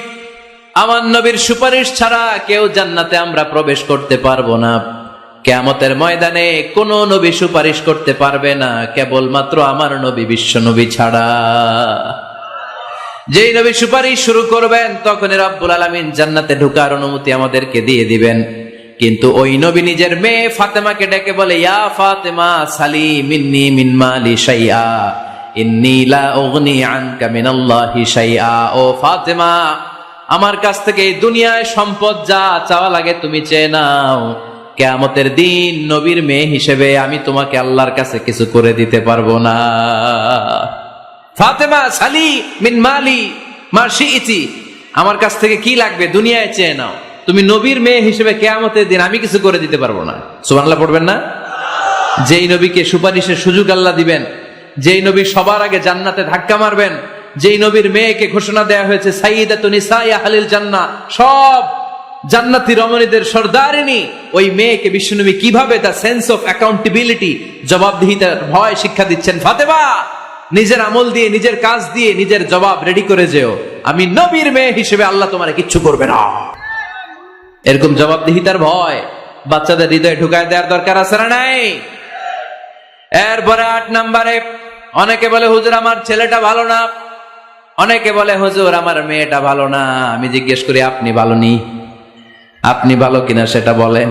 Speaker 1: আমার নবীর সুপারিশ ছাড়া কেউ জান্নাতে আমরা প্রবেশ করতে পারবো না। কিয়ামতের ময়দানে কোন নবী সুপারিশ করতে পারবে না, কেবলমাত্র আমার নবী বিশ্ব নবী ছাড়া। যেই নবী সুপারিশ শুরু করবেন তখনই রব্বুল আলামিন জান্নাতে ঢোকার অনুমতি আমাদেরকে দিয়ে দিবেন। কিন্তু ওই নবী নিজের মেয়ে ফাতেমাকে ডেকে বলে, ইয়া ফাতেমা সালি মিন্নি মিন মালি শাইআ ইন্নী লা উগনি আনকা মিনাল্লাহি শাইআ। ও ফাতেমা, আমার কাছ থেকে এই দুনিয়ায় সম্পদ যা চাওয়া লাগে তুমি চেয়ে নাও, কিয়ামতের দিন নবীর মেয়ে হিসেবে আমি তোমাকে আল্লাহর কাছে কিছু করে দিতে পারবো না। ফাতেমা সালি মিন মালি মা শিইতি, আমার কাছ থেকে কি লাগবে দুনিয়ায় চেয়ে নাও, তুমি নবীর মেয়ে হিসেবে কিয়ামতের দিন আমি কিছু করে দিতে পারবো না। সুবহানাল্লাহ পড়বেন না? যেই নবীকে সুপারিশের সুযোগ আল্লাহ দিবেন, যেই নবী সবার আগে জান্নাতে ধাক্কা মারবেন, যেই নবীর মেয়েকে ঘোষণা দেয়া হয়েছে সাইয়্যিদাতুন নিসাই আহলিল জান্নাহ, সব জান্নাতি রমণীদের সর্দারিনী, ওই মেয়েকে বিশ্বনবী কিভাবে তার সেন্স অফ অ্যাকাউন্টেবিলিটি, জবাবদিহিতার ভয় শিক্ষা দিচ্ছেন। ফাতেমা, নিজের আমল দিয়ে, নিজের কাজ দিয়ে নিজের জবাব রেডি করে যেও, আমি নবীর মেয়ে হিসেবে আল্লাহ তোমারে কিচ্ছু করবে না। এরকম জবাবদিহিতার ভয় বাচ্চাদের হৃদয়ে ঢুকায় দেওয়ার দরকার আছে না নাই? এরপরে 8 নম্বরে, অনেকে বলে হুজুর আমার ছেলেটা ভালো না, অনেকে বলে হুজুর আমার মেয়েটা ভালো না। আমি জিজ্ঞেস করি আপনি ভালো নি? আপনি ভালো কিনা সেটা বলেন।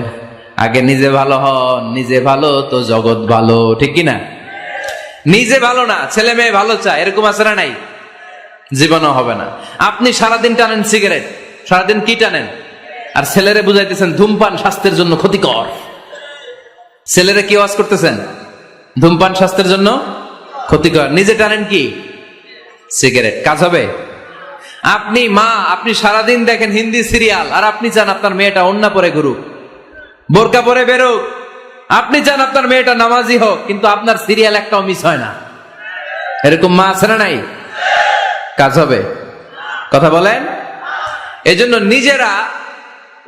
Speaker 1: আগে নিজে ভালো হন, নিজে ভালো তো জগৎ ভালো, ঠিক কিনা? নিজে ভালো না, ছেলে মেয়ে ভালো চায়, এরকম আছে না নাই? জীবনও হবে না। আপনি সারাদিন টানেন সিগারেট, সারাদিন কি টানেন, আর ছেলেরে বুঝাইতেছেন ধূমপান স্বাস্থ্যের জন্য ক্ষতিকর। ছেলেরে কি ওয়াজ করতেছেন? ধূমপান স্বাস্থ্যের জন্য ক্ষতিকর, নিজে টানেন কি সিগারেট, কাজ হবে? আপনি মা, আপনি সারাদিন দেখেন হিন্দি সিরিয়াল, আর আপনি চান আপনার মেয়েটা ওন্না পরে ঘুরুক, বোরকা পরে বেরোক, আপনি চান আপনার মেয়েটা নামাজি হোক, কিন্তু আপনার সিরিয়াল একটাও মিস হয় না। এরকম মা আছে না নাই? কাজ হবে? কথা বলেন। এজন্য নিজেরা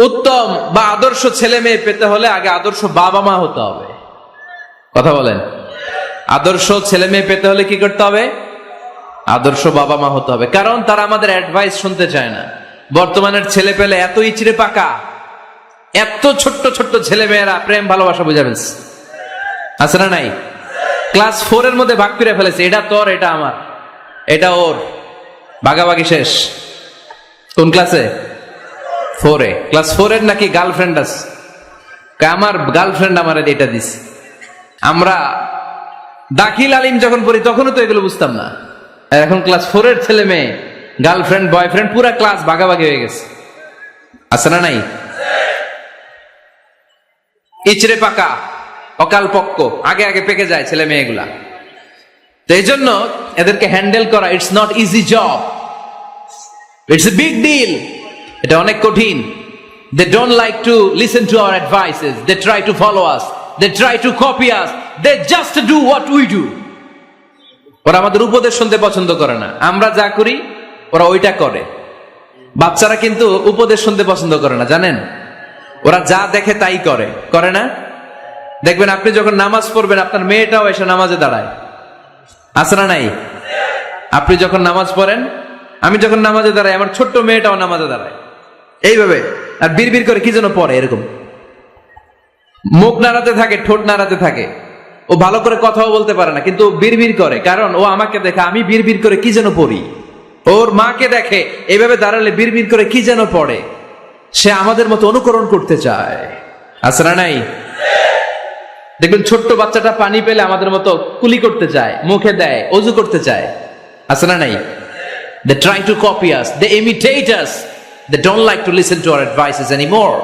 Speaker 1: উত্তম বা আদর্শ ছেলে মেয়ে পেতে হলে আগে আদর্শ বাবা মা হতে হবে। কথা বলেন। আদর্শ ছেলে মেয়ে পেতে হলে কি করতে হবে? আদর্শ বাবা মা হতে হবে, কারণ তারা আমাদের অ্যাডভাইস শুনতে চায় না। বর্তমানের ছেলে পেলে এত ইচড়ে পাকা, এত ছোট্ট ছোট্ট ছেলে মেয়েরা প্রেম ভালোবাসা বুঝে ফেলছে, আছে না নাই? ক্লাস 4 এর মধ্যে ভাগ করে ফেলেছে, এটা তোর, এটা আমার, এটা ওর, ভাগাভাগি শেষ। কোন ক্লাসে? 4 এ। ক্লাস 4 এর নাকি গার্লফ্রেন্ড আছে, আমার গার্লফ্রেন্ড আমার এটা দিস। আমরা দাখিল আলিম যখন পড়ি তখনও তো এগুলো বুঝতাম না, আর এখন ক্লাস 4 এর ছেলে মেয়ে গার্লফ্রেন্ড বয়ফ্রেন্ড পুরা ক্লাস ভাগাভাগি হয়ে গেছে, আছে না নাই? ইচড়ে পাকা, অকাল পক্ক, আগে আগে পেকে যায় ছেলে মেয়েগুলা। তো এই জন্য এদেরকে হ্যান্ডেল করা, it's not easy job, it's a big deal. এটা অনেক কঠিন। They don't like to listen to our advices, they try to follow us, they try to copy us, they just do what we do. ওরা আমাদের উপদেশ শুনতে পছন্দ করে না, আমরা যা করি ওরা ওইটা করে। বাচ্চারা কিন্তু উপদেশ শুনতে পছন্দ করে না, জানেন? ওরা যা দেখে তাই করে, করে না? দেখবেন আপনি যখন নামাজ পড়বেন আপনার মেয়েটাও এসে নামাজে দাঁড়ায়, আছে না নাই? আপনি যখন নামাজ পড়েন, আমি যখন নামাজে দাঁড়াই, আমার ছোট্ট মেয়েটাও নামাজে দাঁড়ায় এইভাবে, আর বিড়বিড় করে কি যেন পড়ে, এরকম মুখ নাড়াতে থাকে, ঠোঁট নাড়াতে থাকে। ও ভালো করে কথাও বলতে পারে না, কিন্তু বিড়বিড় করে, কারণ ও আমাকে দেখে আমি বিড়বিড় করে কি যেন পড়ি। ওর মাকে দেখে এইভাবে দাঁড়ালে বিড়বিড় করে কি যেন পড়ে। সে আমাদের মতো অনুকরণ করতে চায়, আছে না নাই? দেখবেন ছোট্ট বাচ্চাটা পানি পেলে আমাদের মতো কুলি করতে চায়, মুখে দেয়, অজু করতে চায়, আছে না নাই? They try to copy us, they imitate us, they don't like to listen to our advices anymore.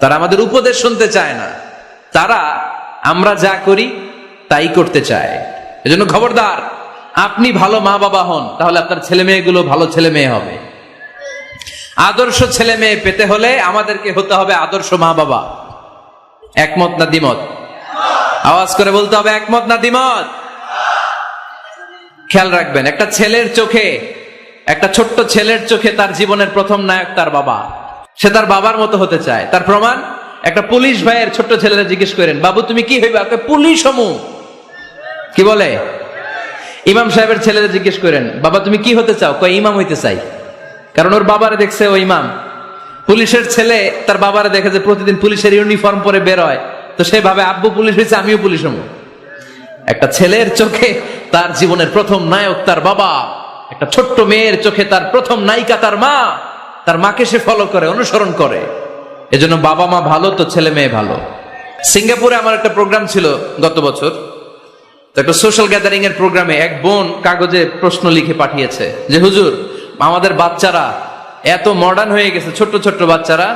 Speaker 1: তারা আমাদের উপদেশ শুনতে চায় না, তারা আমরা যা করি তাই করতে চায়। এজন্য খবরদার, আপনি ভালো মা বাবা হন, তাহলে আপনার ছেলে মেয়েগুলো ভালো ছেলে মেয়ে হবে। আদর্শ ছেলে মেয়ে পেতে হলে আমাদেরকে হতে হবে আদর্শ মা বাবা। একমত না দ্বিমত? আওয়াজ করে বলতে হবে একমত না দ্বিমত? খেয়াল রাখবেন, একটা ছেলের চোখে, একটা ছোট্ট ছেলের চোখে তার জীবনের প্রথম নায়ক তার বাবা। সে তার বাবার মতো হতে চায়। তার প্রমাণ, একটা পুলিশ ভাইয়ের ছোট্ট ছেলেরা জিজ্ঞেস করেন, বাবু তুমি কি হইবা? পুলিশ হমু। কি বলে? ইমাম সাহেবের ছেলেরা জিজ্ঞেস করেন, বাবা তুমি কি হতে চাও? কয় ইমাম হইতে চাই। কারণ ওর বাবারে দেখছে ও ইমাম। পুলিশের ছেলে তার বাবারে দেখে যে প্রতিদিন পুলিশের ইউনিফর্ম পরে বের হয়, তো সে ভাবে আব্বু পুলিশ হয়েছে, আমিও পুলিশ হমু। একটা ছেলের চোখে তার জীবনের প্রথম নায়ক তার বাবা, একটা ছোট্ট মেয়ের চোখে তার প্রথম নায়িকা তার মা। তার মাকে সে ফলো করে, অনুসরণ করে। এজন্য বাবা মা ভালো তো ছেলে মেয়ে ভালো। সিঙ্গাপুরে আমার একটা প্রোগ্রাম ছিল গত বছর, তো একটা সোশ্যাল গ্যাদারিং এর প্রোগ্রামে এক বোন কাগজে প্রশ্ন লিখে পাঠিয়েছে যে হুজুর, আমাদের বাচ্চারা এত মডার্ন হয়ে গেছে, ছোট্ট ছোট্ট বাচ্চারা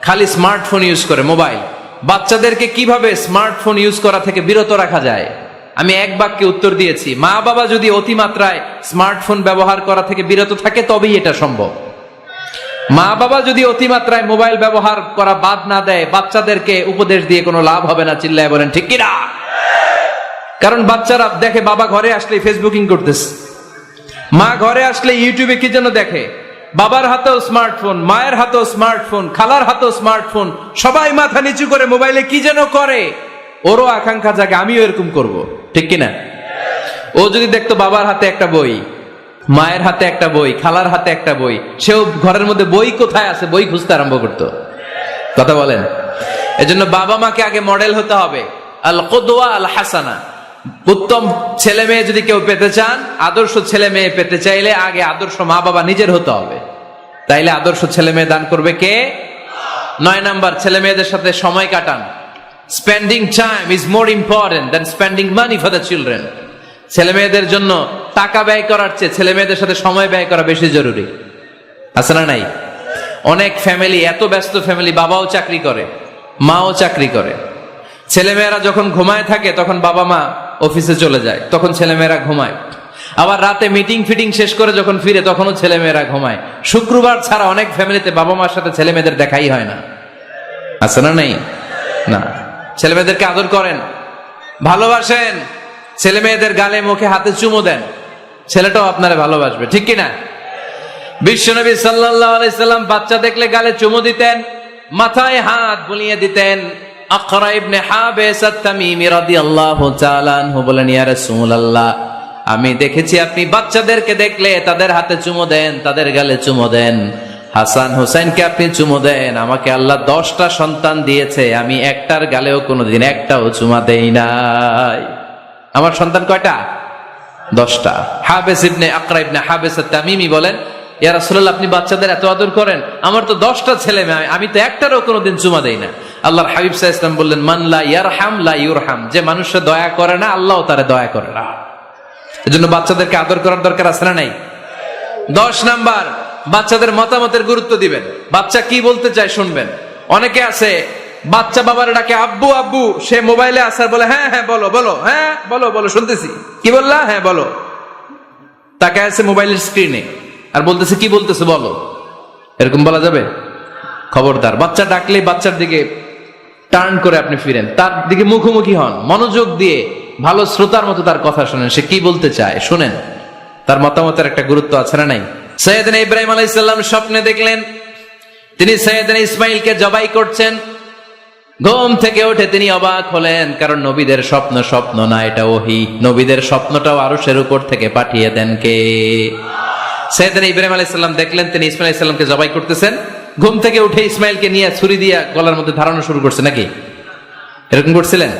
Speaker 1: খালি স্মার্টফোন ইউজ করে, মোবাইল। বাচ্চাদেরকে কিভাবে স্মার্টফোন ইউজ করা থেকে বিরত রাখা যায়? আমি এক বাক্যে উত্তর দিয়েছি, মা বাবা যদি অতিমাত্রায় স্মার্টফোন ব্যবহার করা থেকে বিরত থাকে তবেই এটা সম্ভব। মা বাবা যদি অতিমাত্রায় মোবাইল ব্যবহার করা বাদ না দেয়, বাচ্চাদেরকে উপদেশ দিয়ে কোনো লাভ হবে না। চিল্লায় বলেন ঠিক কিনা? কারণ বাচ্চারা দেখে বাবা ঘরে আসলে ফেসবুকিং করতেছে, মা ঘরে আসলে ইউটিউবে কি যেন দেখে, বাবার হাতেও স্মার্টফোন, মায়ের হাতেও স্মার্টফোন, খালার হাতেও স্মার্টফোন, সবাই মাথা নিচু করে মোবাইলে কি যেন করে। ওরও আকাঙ্ক্ষা জাগে আমিও এরকম করব, ঠিক কিনা? ও যদি দেখতো বাবার হাতে একটা বই, মায়ের হাতে একটা বই, খালার হাতে একটা বই, সেও ঘরের মধ্যে বই কোথায় আছে বই খুঁজতে আরম্ভ করতো। কথা বলেন? এজন্য বাবা মাকে আগে মডেল হতে হবে। আল কুদওয়া আল হাসানা। উত্তম ছেলে মেয়ে যদি কেউ পেতে চান, আদর্শ ছেলে মেয়ে পেতে চাইলে আগে আদর্শ মা বাবা নিজের হতে হবে। তাইলে আদর্শ ছেলে মেয়ে দান করবে কে? 9 নাম্বার, ছেলে মেয়েদের সাথে সময় কাটান। Spending time is more important than spending money for the children. ছেলে মেয়েদের জন্য টাকা ব্যয় করার চেয়ে ছেলে মেয়েদের সাথে সময় ব্যয় করা বেশি জরুরি। আছে না নাই? অনেক ফ্যামিলি, এত ব্যস্ত ফ্যামিলি, বাবাও চাকরি করে, মাও চাকরি করে, ছেলেমেয়েরা যখন ঘুমায় থাকে তখন বাবা মা অফিসে চলে যায়, তখন ছেলেমেয়েরা ঘুমায়। আবার রাতে মিটিং ফিটিং শেষ করে যখন ফিরে তখনও ছেলেমেয়েরা ঘুমায়। শুক্রবার ছাড়া অনেক ফ্যামিলিতে বাবা মার সাথে ছেলে মেয়েদের দেখাই হয় না। আছে না নাই? না। ছেলে মেয়েদেরকে আদর করেন, ভালোবাসেন, ছেলে মেয়েদের গালে মুখে হাতে চুমো দেন, ছেলেটাও আপনারে ভালোবাসবে, ঠিক কিনা? বিশ্বনবী সাল্লাল্লাহু আলাইহি সাল্লাম বাচ্চা দেখলে গালে চুমো দিতেন, মাথায় হাত বুলিয়ে দিতেন। আকরা ইবনে হাবিস আত-তামিমি রাদিয়াল্লাহু তাআলা আনহু বলেন, ইয়া রাসূলুল্লাহ, আমি দেখেছি আপনি বাচ্চাদেরকে দেখলে তাদের হাতে চুমো দেন, তাদের গালে চুমো দেন। হাসান হুসাইনকে আপনি চুমো দেন। আমাকে আল্লাহ 10টা সন্তান দিয়েছে, আমি একটার গালেও কোনোদিন একটাও চুমা দেই নাই। আমার সন্তান কয়টা? 10টা। হাবিস ইবনে আকরা ইবনে হাবিস আত-তামিমি বলেন, ইয়া রাসূলুল্লাহ, আপনি বাচ্চাদের এত আদর করেন, আমার তো 10টা ছেলে মেয়ে, আমি তো একটারও কোনোদিন চুমা দেই না। আল্লাহর হাবিব সাল্লাল্লাহু আলাইহি ওয়াসাল্লাম বললেন, মান লা ইয়ারহাম লা ইউরহাম। যে মানুষে দয়া করে না, আল্লাহও তারে দয়া করে না। এজন্য বাচ্চাদেরকে আদর করার দরকার আছে না নাই? 10 নাম্বার, বাচ্চাদের মতামতের গুরুত্ব দিবেন। বাচ্চা কি বলতে চায় শুনবেন। অনেকে আছে বাচ্চা বাবার ডাকে আব্বু আব্বু, সে মোবাইলে আসার বলে হ্যাঁ হ্যাঁ বলো বলো, হ্যাঁ বলো বলো শুনতেছি, কি বললা, হ্যাঁ বলো। তাকে আছে মোবাইলের স্ক্রিনে আর বলতেছে কি বলতেছে বলো। এরকম বলা যাবে? খবরদার। বাচ্চা ডাকলে বাচ্চার দিকে টার্ন করে আপনি ফিরেন, তার দিকে মুখোমুখি হন, মনোযোগ দিয়ে ভালো শ্রোতার মতো তার কথা শুনেন, সে কি বলতে চায় শুনেন। তার মতামতের একটা গুরুত্ব আছে না নাই? সাইয়েদনা ইব্রাহিম আলাইহিস সালাম স্বপ্নে দেখলেন তিনি সাইয়েদনা ইসমাইলকে জবাই করছেন। ঘুম থেকে উঠে তিনি অবাক হলেন, কারণ নবীদের স্বপ্ন স্বপ্ন না, এটা ওহী। নবীদের স্বপ্নটাও আরশের উপর থেকে পাঠিয়ে দেন কে? সাইয়েদনা ইব্রাহিম আলাইহিস সালাম দেখলেন তিনি ইসমাইল আলাইহিস সালামকে জবাই করতেছেন। ঘুম থেকে উঠে ইসমাইলকে নিয়ে ছুরি দিয়ে গলার মধ্যে ধারানো শুরু করছে নাকি? এরকম করছিলেন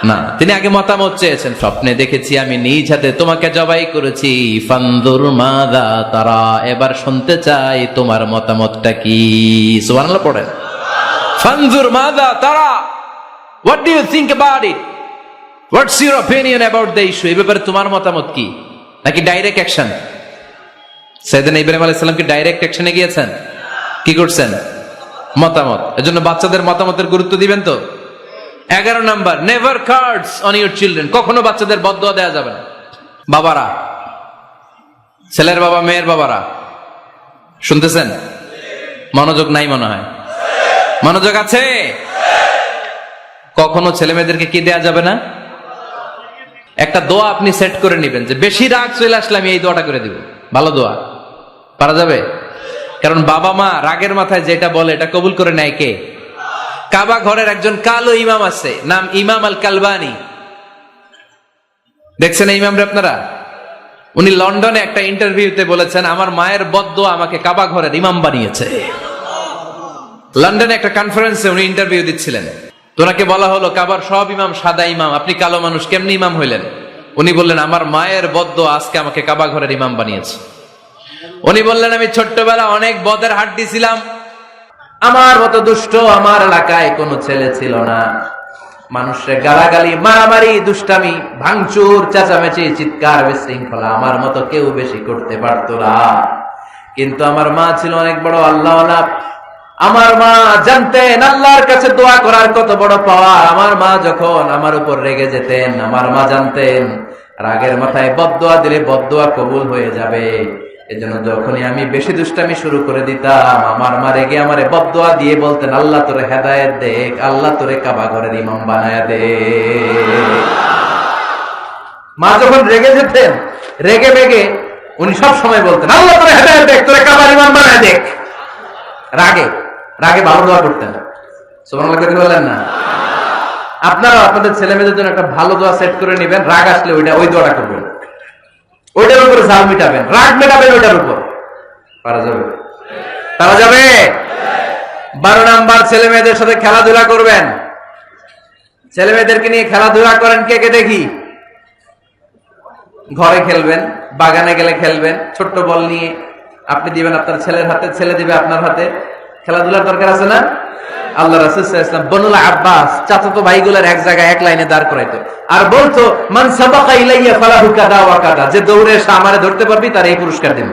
Speaker 1: না, তিনি আগে মতামত চেয়েছেন। স্বপ্নে দেখেছি আমি নিজ হাতে তোমাকে জবাই করেছি, ফানজুর মাযা তারা, এবার শুনতে চাই তোমার মতামতটা কি। সুবহানাল্লাহ পড়েন। ফানজুর মাযা তারা, what do you think about it, what's your opinion about the issue, এই ব্যাপারে তোমার মতামত কি? নাকি ডাইরেক্ট অ্যাকশন? সাইয়েদনা ইব্রাহিম আলাইহিস সালাম কি ডাইরেক্ট অ্যাকশনে গিয়েছেন? কি করছেন? মতামত। এজন্য বাচ্চাদের মতামতের গুরুত্ব দিবেন তো। 11 number, never cards on your children. কখনো বাচ্চাদের বদদোয়া দেওয়া যাবে না। বাবারা, ছেলের বাবা মেয়ের বাবারা শুনতেছেন? মনোযোগ নাই মনে হয়। মনোযোগ আছে? কখনো ছেলে মেয়েদেরকে কি দেয়া যাবে না? একটা দোয়া আপনি সেট করে নেবেন যে বেশি রাগ চলে আসলে আমি এই দোয়াটা করে দিব। ভালো দোয়া পারা যাবে? কারণ বাবা মা রাগের মাথায় যেটা বলে এটা কবুল করে নেয় কে? কাবা ঘরের একজন কালো ইমাম আছে, নাম ইমাম আল কালবানি। দেখছেন এই ইমামরে আপনারা? উনি লন্ডনে একটা ইন্টারভিউতে বলেছেন, আমার মায়ের বদদোয়া আমাকে কাবা ঘরের ইমাম বানিয়েছে। লন্ডনে একটা কনফারেন্সে উনি ইন্টারভিউ দিচ্ছিলেন। ওনাকে বলা হলো, কাবার সব ইমাম সাদা ইমাম, আপনি কালো মানুষ, কেমনি ইমাম হইলেন? উনি বললেন, আমার মায়ের বদদোয়া আজকে আমাকে কাবা ঘরের ইমাম বানিয়েছে। উনি বললেন, আমি ছোট্টবেলা অনেক বদের হাড্ডি ছিলাম, আমার মতো দুষ্ট আমার এলাকায় কোনো ছেলে ছিল না। মানুষের গালাগালি, মারামারি, দুষ্টামি, ভাঙচুর, চেঁচামেচি, চিৎকার, বিশৃঙ্খলা আমার মতো কেউ বেশি করতে পারতো না। কিন্তু আমার মা ছিল অনেক বড় আল্লাহওয়ালা। আমার মা জানতেন আল্লাহর কাছে দোয়া করার কত বড় পাওয়া। আমার মা যখন আমার উপর রেগে যেতেন, আমার মা জানতেন রাগের মাথায় বদদোয়া দিলে বদদোয়া কবুল হয়ে যাবে। এজন্য যখনই আমি বেশি দুষ্টামি শুরু করে দিতাম, আমার মা রেগে আমারে বদদোয়া দিয়ে বলতেন, আল্লাহ তোরে হেদায়েত দেখ, আল্লাহ তোরে কাবা ঘরের ইমাম বানায়া দে। মা যখন রেগে যেতেন, রেগে বেগে উনি সব সময় বলতেন, আল্লাহ তোরে হেদায়েত দেখ, তোরে কাবার ইমাম বানায়া দেখ। রাগে রাগে ভালো দোয়া করতেন। সুবহানাল্লাহ কথা বলেন না? আপনারা আপনাদের ছেলে মেয়েদের জন্য একটা ভালো দোয়া সেট করে নেবেন। রাগ আসলে ওই দোয়াটা করবেন, ওইটার উপরে ঝাল মিটাবেন, রাগ মেটাবেন ওইটার উপর। পারা যাবে? পারা যাবে? 12 নাম্বার, ছেলে মেয়েদের সাথে খেলাধুলা করবেন। ছেলে মেয়েদেরকে নিয়ে খেলাধুলা করেন, কে কে দেখি। ঘরে খেলবেন, বাগানে গেলে খেলবেন, ছোট্ট বল নিয়ে আপনি দিবেন আপনার ছেলের হাতে, ছেলে দিবে আপনার হাতে। খেলাধুলার দরকার আছে না? আল্লাহ রাসূল সাল্লাল্লাহু আলাইহি ওয়াসাল্লাম বনুল আব্বাস চাচাতো ভাইগুলোর এক জায়গায় এক লাইনে দাঁড় করাইতো আর বলতো, মান সাবাকা ইলাইয়া ফালাহু কাদা ওয়া কাদা, যে দৌড়ে এসে আমারে ধরতে পারবি তার এই পুরস্কার দেব।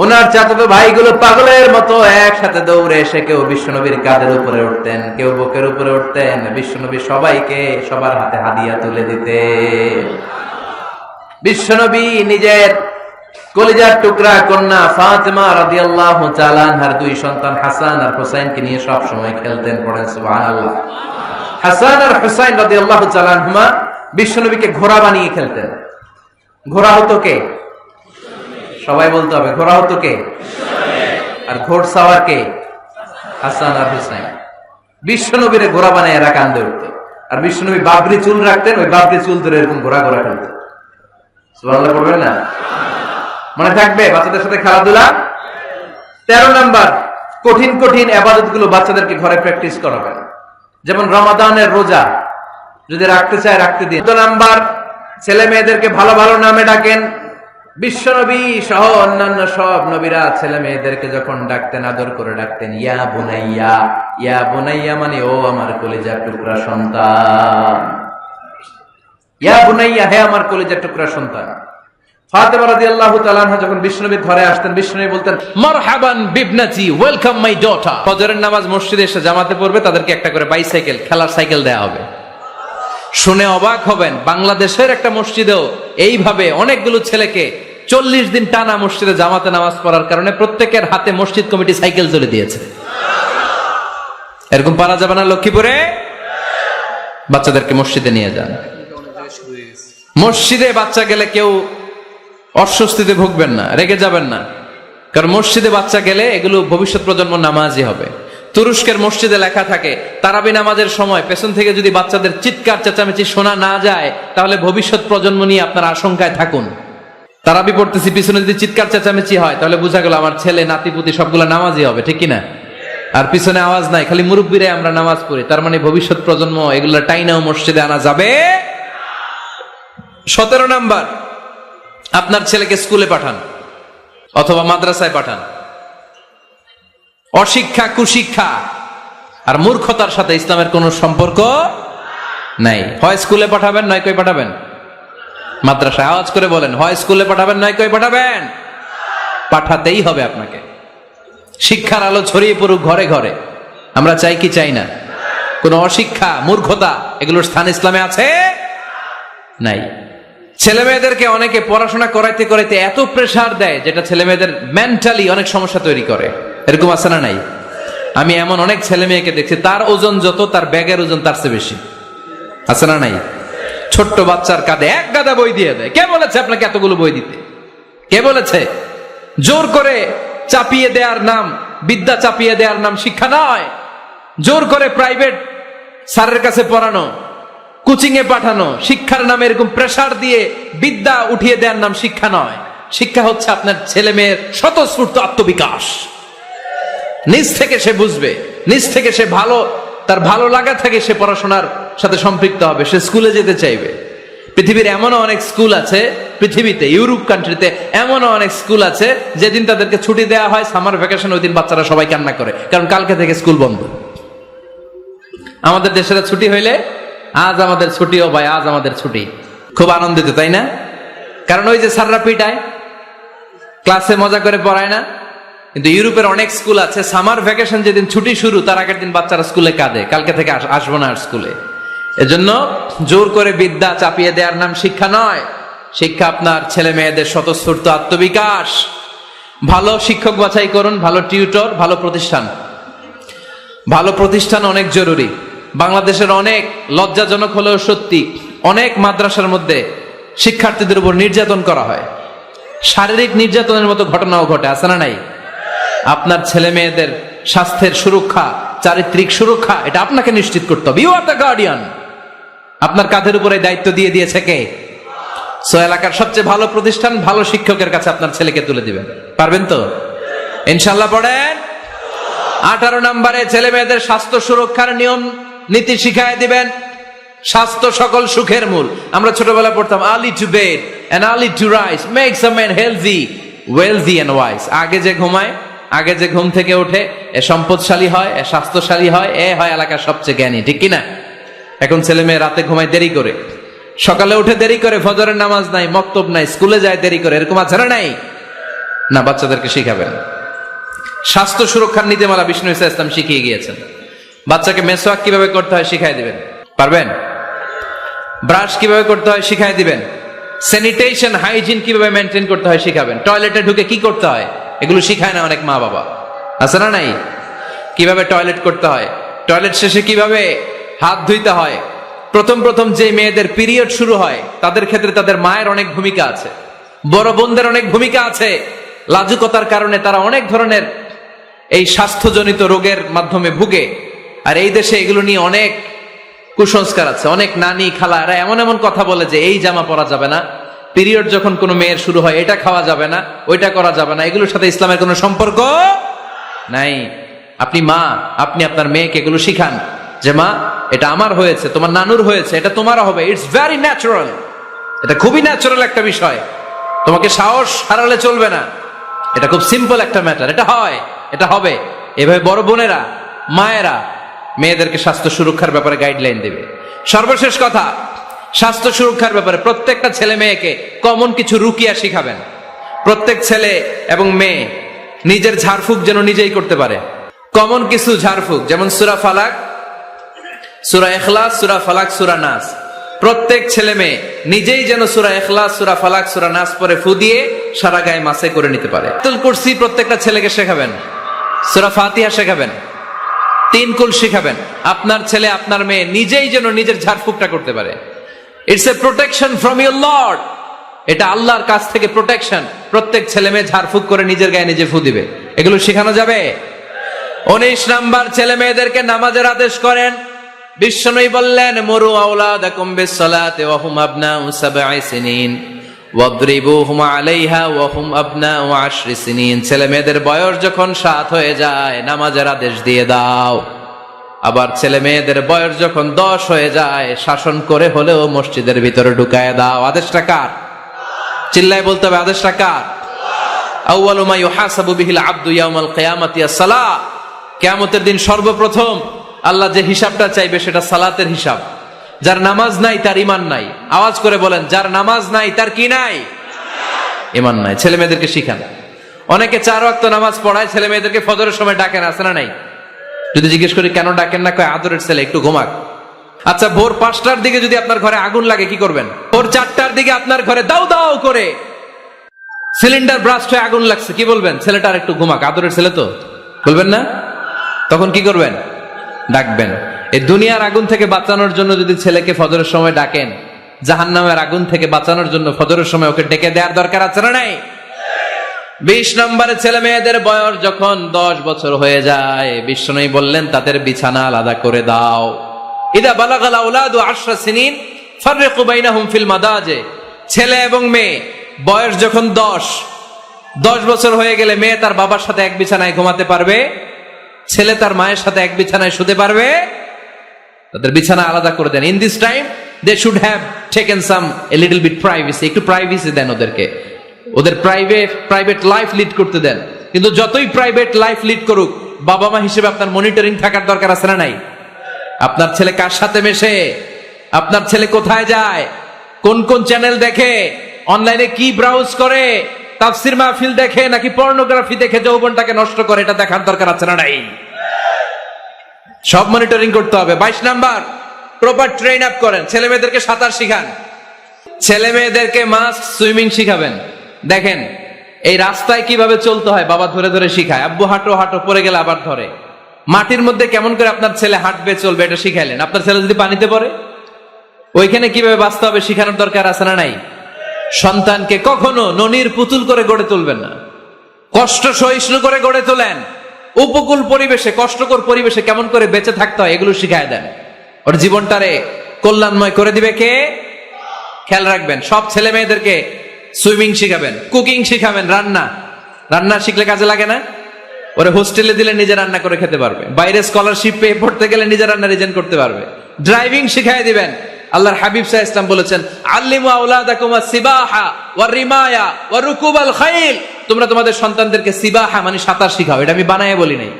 Speaker 1: ওনার চাচাতো ভাইগুলো পাগলের মতো একসাথে দৌড়ে এসে কেউ বিশ্বনবীর কাঁধের উপরে উঠতেন, কেউ বুকের উপরে উঠতেন। বিশ্বনবী সবাইকে সবার হাতে হাদিয়া তুলে দিতেন। বিশ্বনবী নিজের কলিজার টুকরা কন্যা ফাতেমা রাদিয়াল্লাহু তাআলা আনহার 2 সন্তান হাসান আর হুসাইনকে নিয়ে সব সময় খেলতেন। পড়েন সুবহানাল্লাহ। হাসান আর হুসাইন রাদিয়াল্লাহু তাআলা আনহুমা বিশ্বনবীকে ঘোড়া বানিয়ে খেলতেন। ঘোড়া হতো কে? সবাই বলতে হবে, ঘোড়া হতো কে? আর ঘোড়সাওয়ার কে? হাসান আর হুসাইন। বিশ্বনবীরে ঘোড়া বানিয়ে এরা কান্দে উঠতো। আর বিশ্বনবী বাবরি চুল রাখতেন, ওই বাবরি চুল ধরে এরকম ঘোড়া ঘোড়া খেলতেন। সুবহানাল্লাহ পড়বেন না? মনে থাকবে বাচ্চাদের সাথে খেলাধুলা। 13 নাম্বার, কঠিন কঠিন ইবাদত গুলো বাচ্চাদেরকে ঘরে প্র্যাকটিস করাবেন। যেমন রমাদানের রোজা যদি রাখতে চায় রাখতে দিন। 14 নাম্বার, ছেলে মেয়েদেরকে ভালো ভালো নামে ডাকেন। বিশ্বনবী সহ অন্যান্য সব নবীরা ছেলে মেয়েদেরকে যখন ডাকতেন আদর করে ডাকতেন, ইয়া বুনাইয়া। ইয়া বুনাইয়া মানে ও আমার কলিজার টুকরা সন্তান। ইয়া বুনাইয়া, হে আমার কলিজার টুকরা সন্তান। ফাতেমা রাদিয়াল্লাহু তাআলা আনহা যখন বিশ্বনবীর ঘরে আসতেন, বিশ্বনবী বলতেন, মারহাবান বিবনাতি, ওয়েলকাম মাই ডটার। ফজরের নামাজ মসজিদে এসে জামাতে পড়বে, তাদেরকে একটা করে বাইসাইকেল, খেলার সাইকেল দেয়া হবে। শুনে অবাক হবেন, বাংলাদেশের একটা মসজিদেও এইভাবে অনেকগুলো ছেলেকে 40 দিন টানা মসজিদে জামাতে নামাজ পড়ার কারণে প্রত্যেকের হাতে মসজিদ কমিটি সাইকেল তুলে দিয়েছে। এরকম পারা যাবে না লক্ষ্মীপুরে? বাচ্চাদেরকে মসজিদে নিয়ে যান। মসজিদে বাচ্চা গেলে কেউ অস্বস্তিতে ভুগবেন না, রেগে যাবেন না, কারণ মসজিদে বাচ্চা গেলে এগুলো ভবিষ্যৎ প্রজন্ম নামাজি হবে। তুরস্কের মসজিদে লেখা থাকে, তারাবি নামাজের সময় পেছন থেকে যদি বাচ্চাদের চিৎকার চেঁচামেচি শোনা না যায়, তাহলে ভবিষ্যৎ প্রজন্ম নিয়ে আপনার আশঙ্কায় থাকুন। তারাবি পড়তেছি, পিছনে যদি চিৎকার চেঁচামেচি হয়, তাহলে বোঝা গেল আমার ছেলে নাতিপুতি সবগুলো নামাজি হবে, ঠিক কিনা? আর পিছনে আওয়াজ নাই, খালি মুরব্বীরাই আমরা নামাজ পড়ি, তার মানে ভবিষ্যৎ প্রজন্ম এগুলো টাইনাও মসজিদে আনা যাবে। 17 নাম্বার, আপনার ছেলেকে স্কুলে পাঠান অথবা মাদ্রাসায় পাঠান। অশিক্ষা, কুশিক্ষা আর মূর্খতার সাথে ইসলামের কোনো সম্পর্ক নাই। হয় স্কুলে পাঠাবেন, নয় কই পাঠাবেন মাদ্রাসায়। আওয়াজ করে বলেন, হয় স্কুলে পাঠাবেন, নয় কই পাঠাবেন। পাঠাতেই হবে আপনাকে। শিক্ষার আলো ছড়িয়ে পড়ুক ঘরে ঘরে, আমরা চাই কি চাই না? কোন অশিক্ষা, মূর্খতা এগুলোর স্থান ইসলামে আছে? নাই। ছেলে মেয়েদেরকে অনেকে পড়াশোনা করাইতে করাইতে এত প্রেসার দেয়, যেটা ছেলে মেয়েদের মেন্টালি অনেক সমস্যা তৈরি করে। এরকম আছে না নাই? আমি এমন অনেক ছেলে মেয়েকে দেখছি, তার ওজন যত, তার ব্যাগের ওজন তার চেয়ে বেশি। আছে না নাই? ছোট্ট বাচ্চার কাঁধে এক গাদা বই দিয়ে দেয়। কে বলেছে আপনাকে এতগুলো বই দিতে? কে বলেছে? জোর করে চাপিয়ে দেওয়ার নাম, বিদ্যা চাপিয়ে দেওয়ার নাম শিক্ষা নয়। জোর করে প্রাইভেট স্যারের কাছে পড়ানো, কোচিং এ পাঠানো, শিক্ষার নামে এরকম প্রেসার দিয়ে বিদ্যা উঠিয়ে দেওয়ার নাম শিক্ষা নয়। শিক্ষা হচ্ছে আপনার ছেলে মেয়ের স্বতঃস্ফূর্ত আত্মবিকাশ। নিজ থেকে সে বুঝবে, নিজ থেকে সে তার ভালো লাগা থেকে সে পড়াশোনার সাথে সম্পৃক্ত হবে, সে স্কুলে যেতে চাইবে। পৃথিবীর এমনও অনেক স্কুল আছে, পৃথিবীতে ইউরোপ কান্ট্রিতে এমনও অনেক স্কুল আছে, যেদিন তাদেরকে ছুটি দেওয়া হয় সামার ভ্যাকেশন, ওই দিন বাচ্চারা সবাই কান্না করে, কারণ কালকে থেকে স্কুল বন্ধ। আমাদের দেশের ছুটি হইলে আজ আমাদের ছুটি, ও ভাই আজ আমাদের ছুটি, খুব আনন্দিত, তাই না? কারণ ওই যে স্যাররা পিটায়, ক্লাসে মজা করে পড়ায় না, কিন্তু ইউরোপের অনেক স্কুল আছে, সামার ভ্যাকেশন যেদিন ছুটি শুরু তার আগের দিন বাচ্চারা স্কুলে কাঁদে, কালকে থেকে আসবো না আর স্কুলে। এজন্য জোর করে বিদ্যা চাপিয়ে দেওয়ার নাম শিক্ষা নয়। শিক্ষা আপনার ছেলে মেয়েদের স্বতঃস্ফূর্ত আত্মবিকাশ। ভালো শিক্ষক বাছাই করুন, ভালো টিউটর, ভালো প্রতিষ্ঠান। ভালো প্রতিষ্ঠান অনেক জরুরি। বাংলাদেশের অনেক লজ্জাজনক হলেও সত্যি, অনেক মাদ্রাসার মধ্যে শিক্ষার্থীদের উপর নির্যাতন করা হয়, শারীরিক নির্যাতনের মতো ঘটনাও ঘটে, আছে না নাই? আপনার ছেলে মেয়েদের স্বাস্থ্যের সুরক্ষা, চারিত্রিক সুরক্ষা, এটা আপনাকে নিশ্চিত করতে হবে। You are the guardian. আপনার কাঁধের উপরে দায়িত্ব দিয়ে দিয়েছে কে? সো এলাকার সবচেয়ে ভালো প্রতিষ্ঠান, ভালো শিক্ষকের কাছে আপনার ছেলেকে তুলে দিবেন। পারবেন তো? ইনশাল্লাহ। পড়েন। 18 নম্বরে ছেলে মেয়েদের স্বাস্থ্য সুরক্ষার নিয়ম নীতি শিখায় দিবেন। স্বাস্থ্য সকল সুখের মূল। আমরা ছোটবেলায় পড়তাম early to bed and early to rise makes a man healthy, wealthy and wise. আগে যে ঘুমায়, আগে যে ঘুম থেকে ওঠে, এ সম্পদশালী হয়, এ স্বাস্থ্যশালী হয়, এ হয় এলাকার সবচেয়ে জ্ঞানী। ঠিক কিনা? এখন ছেলে মেয়ে রাতে ঘুমায় দেরি করে, সকালে উঠে দেরি করে, ফজরের নামাজ নাই, মক্তব নাই, স্কুলে যায় দেরি করে, এরকম আছে না নাই? না, বাচ্চাদেরকে শিখাবেন। স্বাস্থ্য সুরক্ষার নীতিমালা বিষ্ণু ইসা ইসলাম শিখিয়ে গিয়েছেন। বাচ্চাকে মেসওয়াক কিভাবে করতে হয় শিখাই দিবেন। পারবেন? ব্রাশ কিভাবে করতে হয় শিখাই দিবেন। স্যানিটেশন, হাইজিন কিভাবে মেনটেন করতে হয় শিখাবেন। টয়লেটে ঢুকে কি করতে হয় এগুলো শিখায় না অনেক মা বাবা, আছে না নাই? কিভাবে টয়লেট করতে হয়, টয়লেট শেষে কিভাবে হাত ধুইতে হয়। প্রথম যে মেয়েদের পিরিয়ড শুরু হয় তাদের ক্ষেত্রে তাদের মায়ের অনেক ভূমিকা আছে, বড় বোনদের অনেক ভূমিকা আছে। লাজুকতার কারণে তারা অনেক ধরনের এই স্বাস্থ্যজনিত রোগের মাধ্যমে ভুগে। আর এই দেশে এগুলো নিয়ে অনেক কুসংস্কার আছে। অনেক নানি খালা এরা এমন এমন কথা বলে যে এই জামা পরা যাবে না, পিরিয়ড যখন কোনো মেয়ের শুরু হয় এটা খাওয়া যাবে না, ওইটা করা যাবে না। এগুলোর সাথে ইসলামের কোনো সম্পর্ক নাই। আপনি মা, আপনি আপনার মেয়েকে এগুলো শিখান যে মা এটা আমার হয়েছে, তোমার নানুর হয়েছে, এটা তোমারও হবে। It's very natural. এটা খুবই ন্যাচারাল একটা বিষয়, তোমাকে সাহস হারালে চলবে না। এটা খুব সিম্পল একটা ম্যাটার, এটা হয়, এটা হবে। এভাবে বড় বোনেরা, মায়েরা মেয়েদেরকে স্বাস্থ্য সুরক্ষার ব্যাপারে গাইডলাইন দেবে। সর্বশেষ কথা, স্বাস্থ্য সুরক্ষার ব্যাপারে প্রত্যেকটা ছেলে মেয়েকে কমন কিছু রুকিয়া শিখাবেন। প্রত্যেক ছেলে এবং মেয়ে নিজের ঝাড়ফুঁক যেন নিজেই করতে পারে। কমন কিছু ঝাড়ফুঁক, যেমন সূরা ফালাক, সূরা ইখলাস, সূরা ফালাক, সূরা নাস। প্রত্যেক ছেলে মেয়ে নিজেই যেন সূরা ইখলাস, সূরা ফালাক, সূরা নাস পরে ফু দিয়ে সারা গায়ে মাসে করে নিতে পারে। আয়াতুল কুরসি প্রত্যেকটা ছেলেকে শেখাবেন, সূরা ফাতিহা শেখাবেন, 3 কুল শেখাবেন। আপনার ছেলে আপনার মেয়ে নিজেই যেন নিজের ঝাড়ফুঁকটা করতে পারে। It's a protection from your Lord. এটা আল্লাহর কাছ থেকে প্রোটেকশন। প্রত্যেক ছেলে মেয়ে ঝাড়ফুঁক করে নিজের গায়ে নিজে ফু দিবে। এগুলো শেখানো যাবে। 19 নাম্বার, ছেলে মেয়েদেরকে নামাজের আদেশ করেন। বিশ্বনবী বললেন মুরু আওলাদাকুম বিসসালাতি ওয়া হুম আবনাউ 7 সিনিন ওয়াদরিবুহুম আলাইহা ওয়া হুম আবনাউ 10 সিনিন। ছেলে মেয়েদের বয়স যখন 7 হয়ে যায় নামাজের আদেশ দিয়ে দাও। আবার ছেলে মেয়েদের বয়স যখন 10 হয়ে যায় শাসন করে হলেও মসজিদের ভিতরে ঢুকায় দাও। আদেশটা কার? চিল্লায় বলতে হবে, আদেশটা কার? আউয়ালু মা ইউহাসাবু বিহিল আবদু ইয়াউমাল কিয়ামাতি আস-সালাহ। কিয়ামতের দিন সর্বপ্রথম আল্লাহ যে হিসাবটা চাইবে সেটা সালাতের হিসাব। যার নামাজ নাই তার ঈমান নাই। আওয়াজ করে বলেন, যার নামাজ নাই তার কি নাই? ঈমান নাই। ছেলে মেয়েদেরকে শিখান। অনেকে 4 ওয়াক্ত নামাজ পড়ায়, ছেলে মেয়েদেরকে ফজরের সময় ডাকেন, আছে না নাই? যদি জিজ্ঞেস করি কেন ডাকেন না, কয় আদরের ছেলে, একটু ঘুমাক। আচ্ছা, ভোর 5টার দিকে যদি আপনার ঘরে আগুন লাগে কি করবেন? ভোর 4টার দিকে আপনার ঘরে দাও দাও করে সিলিন্ডার ব্রাস্ট হয়ে আগুন লাগছে, কি বলবেন? ছেলেটার একটু ঘুমাক, আদরের ছেলে তো, বলবেন না? তখন কি করবেন? ডাকবেন। এই দুনিয়ার আগুন থেকে বাঁচানোর জন্য যদি ছেলেকে ফজরের সময় ডাকেন, জাহান্নামের আগুন থেকে বাঁচানোর জন্য ফজরের সময় ওকে ডেকে দেওয়ার দরকার আছে না নাই? 20 নম্বরে, ছেলে মেয়েদের বয়স যখন 10 বছর হয়ে যায় বিশ্বনবী বললেন তাদের বিছানা আলাদা করে দাও। ইদা বালাগাল আওলাদু 10 সিনিন ফাররিকু বাইনাহুম ফিল মাদাজি। ছেলে এবং মেয়ে বয়স যখন 10 বছর হয়ে গেলে মেয়ে তার বাবার সাথে এক বিছানায় ঘুমাতে পারবে, ছেলে তার মায়ের সাথে এক বিছানায় শুতে পারবে। তাদের বিছানা আলাদা করে দেন। In this time they should have taken some a little bit privacy. একটু প্রাইভেসি দেন ওদেরকে, ওদের প্রাইভেট লাইফ লিড করতে দেন। কিন্তু যতই প্রাইভেট লাইফ লিড করুক, বাবা মা হিসেবে আপনার মনিটরিং থাকার দরকার আছে না নাই? আপনার ছেলে কার সাথে মেশে, আপনার ছেলে কোথায় যায়, কোন কোন চ্যানেল দেখে, অনলাইনে কি ব্রাউজ করে, তাফসির মাহফিল দেখে নাকি পর্নোগ্রাফি দেখে যৌবনটাকে নষ্ট করে, এটা দেখার দরকার আছে না নাই? সব মনিটরিং করতে হবে। 22 নাম্বার, প্রপার ট্রেন আপ করেন, ছেলে মেয়েদেরকে সাঁতার শিখান, ছেলে মেয়েদেরকে মাস্ট সুইমিং শিখাবেন। দেখেন এই রাস্তায় কিভাবে চলতে হয় বাবা ধরে ধরে শিখায়, আব্বু হাঁটো হাঁটো, পড়ে গেলে আবার ধরে। মাটির মধ্যে কেমন করে আপনার ছেলে হাঁটবে চলবে এটা শিখাইলেন, আপনার ছেলে যদি পানিতে পড়ে ওইখানে কিভাবে বাঁচতে হবে শিখানোর দরকার আছে না নাই? সন্তানকে কখনো ননির পুতুল করে গড়ে তুলবেন না, কষ্ট সহিষ্ণু করে গড়ে তোলেন। উপকূল পরিবেশে, কষ্টকর পরিবেশে কেমন করে বেঁচে থাকতে হয় এগুলো শিখায় দেন। ওর জীবনটারে কল্যাণময় করে দিবে কে? খেয়াল রাখবেন, সব ছেলে মেয়েদেরকে সুইমিং শিখাবেন, কুকিং শিখাবেন, রান্না শিখলে কাজে লাগে না? ওরে হোস্টেলে দিলে নিজে রান্না করে খেতে পারবে, বাইরে স্কলারশিপ পেয়ে পড়তে গেলে নিজে রান্না রিজেন করতে পারবে। ড্রাইভিং শিখাই দিবেন। আল্লাহর হাবিব সাল্লাল্লাহু আলাইহি ওয়াসাল্লাম বলেছেন, আল্লিমু আওলাদাকুম আস-সিবাহা ওয়া রিমায়া ওয়া রুকুবাল খাইল। তোমরা তোমাদের সন্তানদেরকে সিবাহা মানে সাঁতার শিখাও। এটা আমি বানায়ে বলি নাই।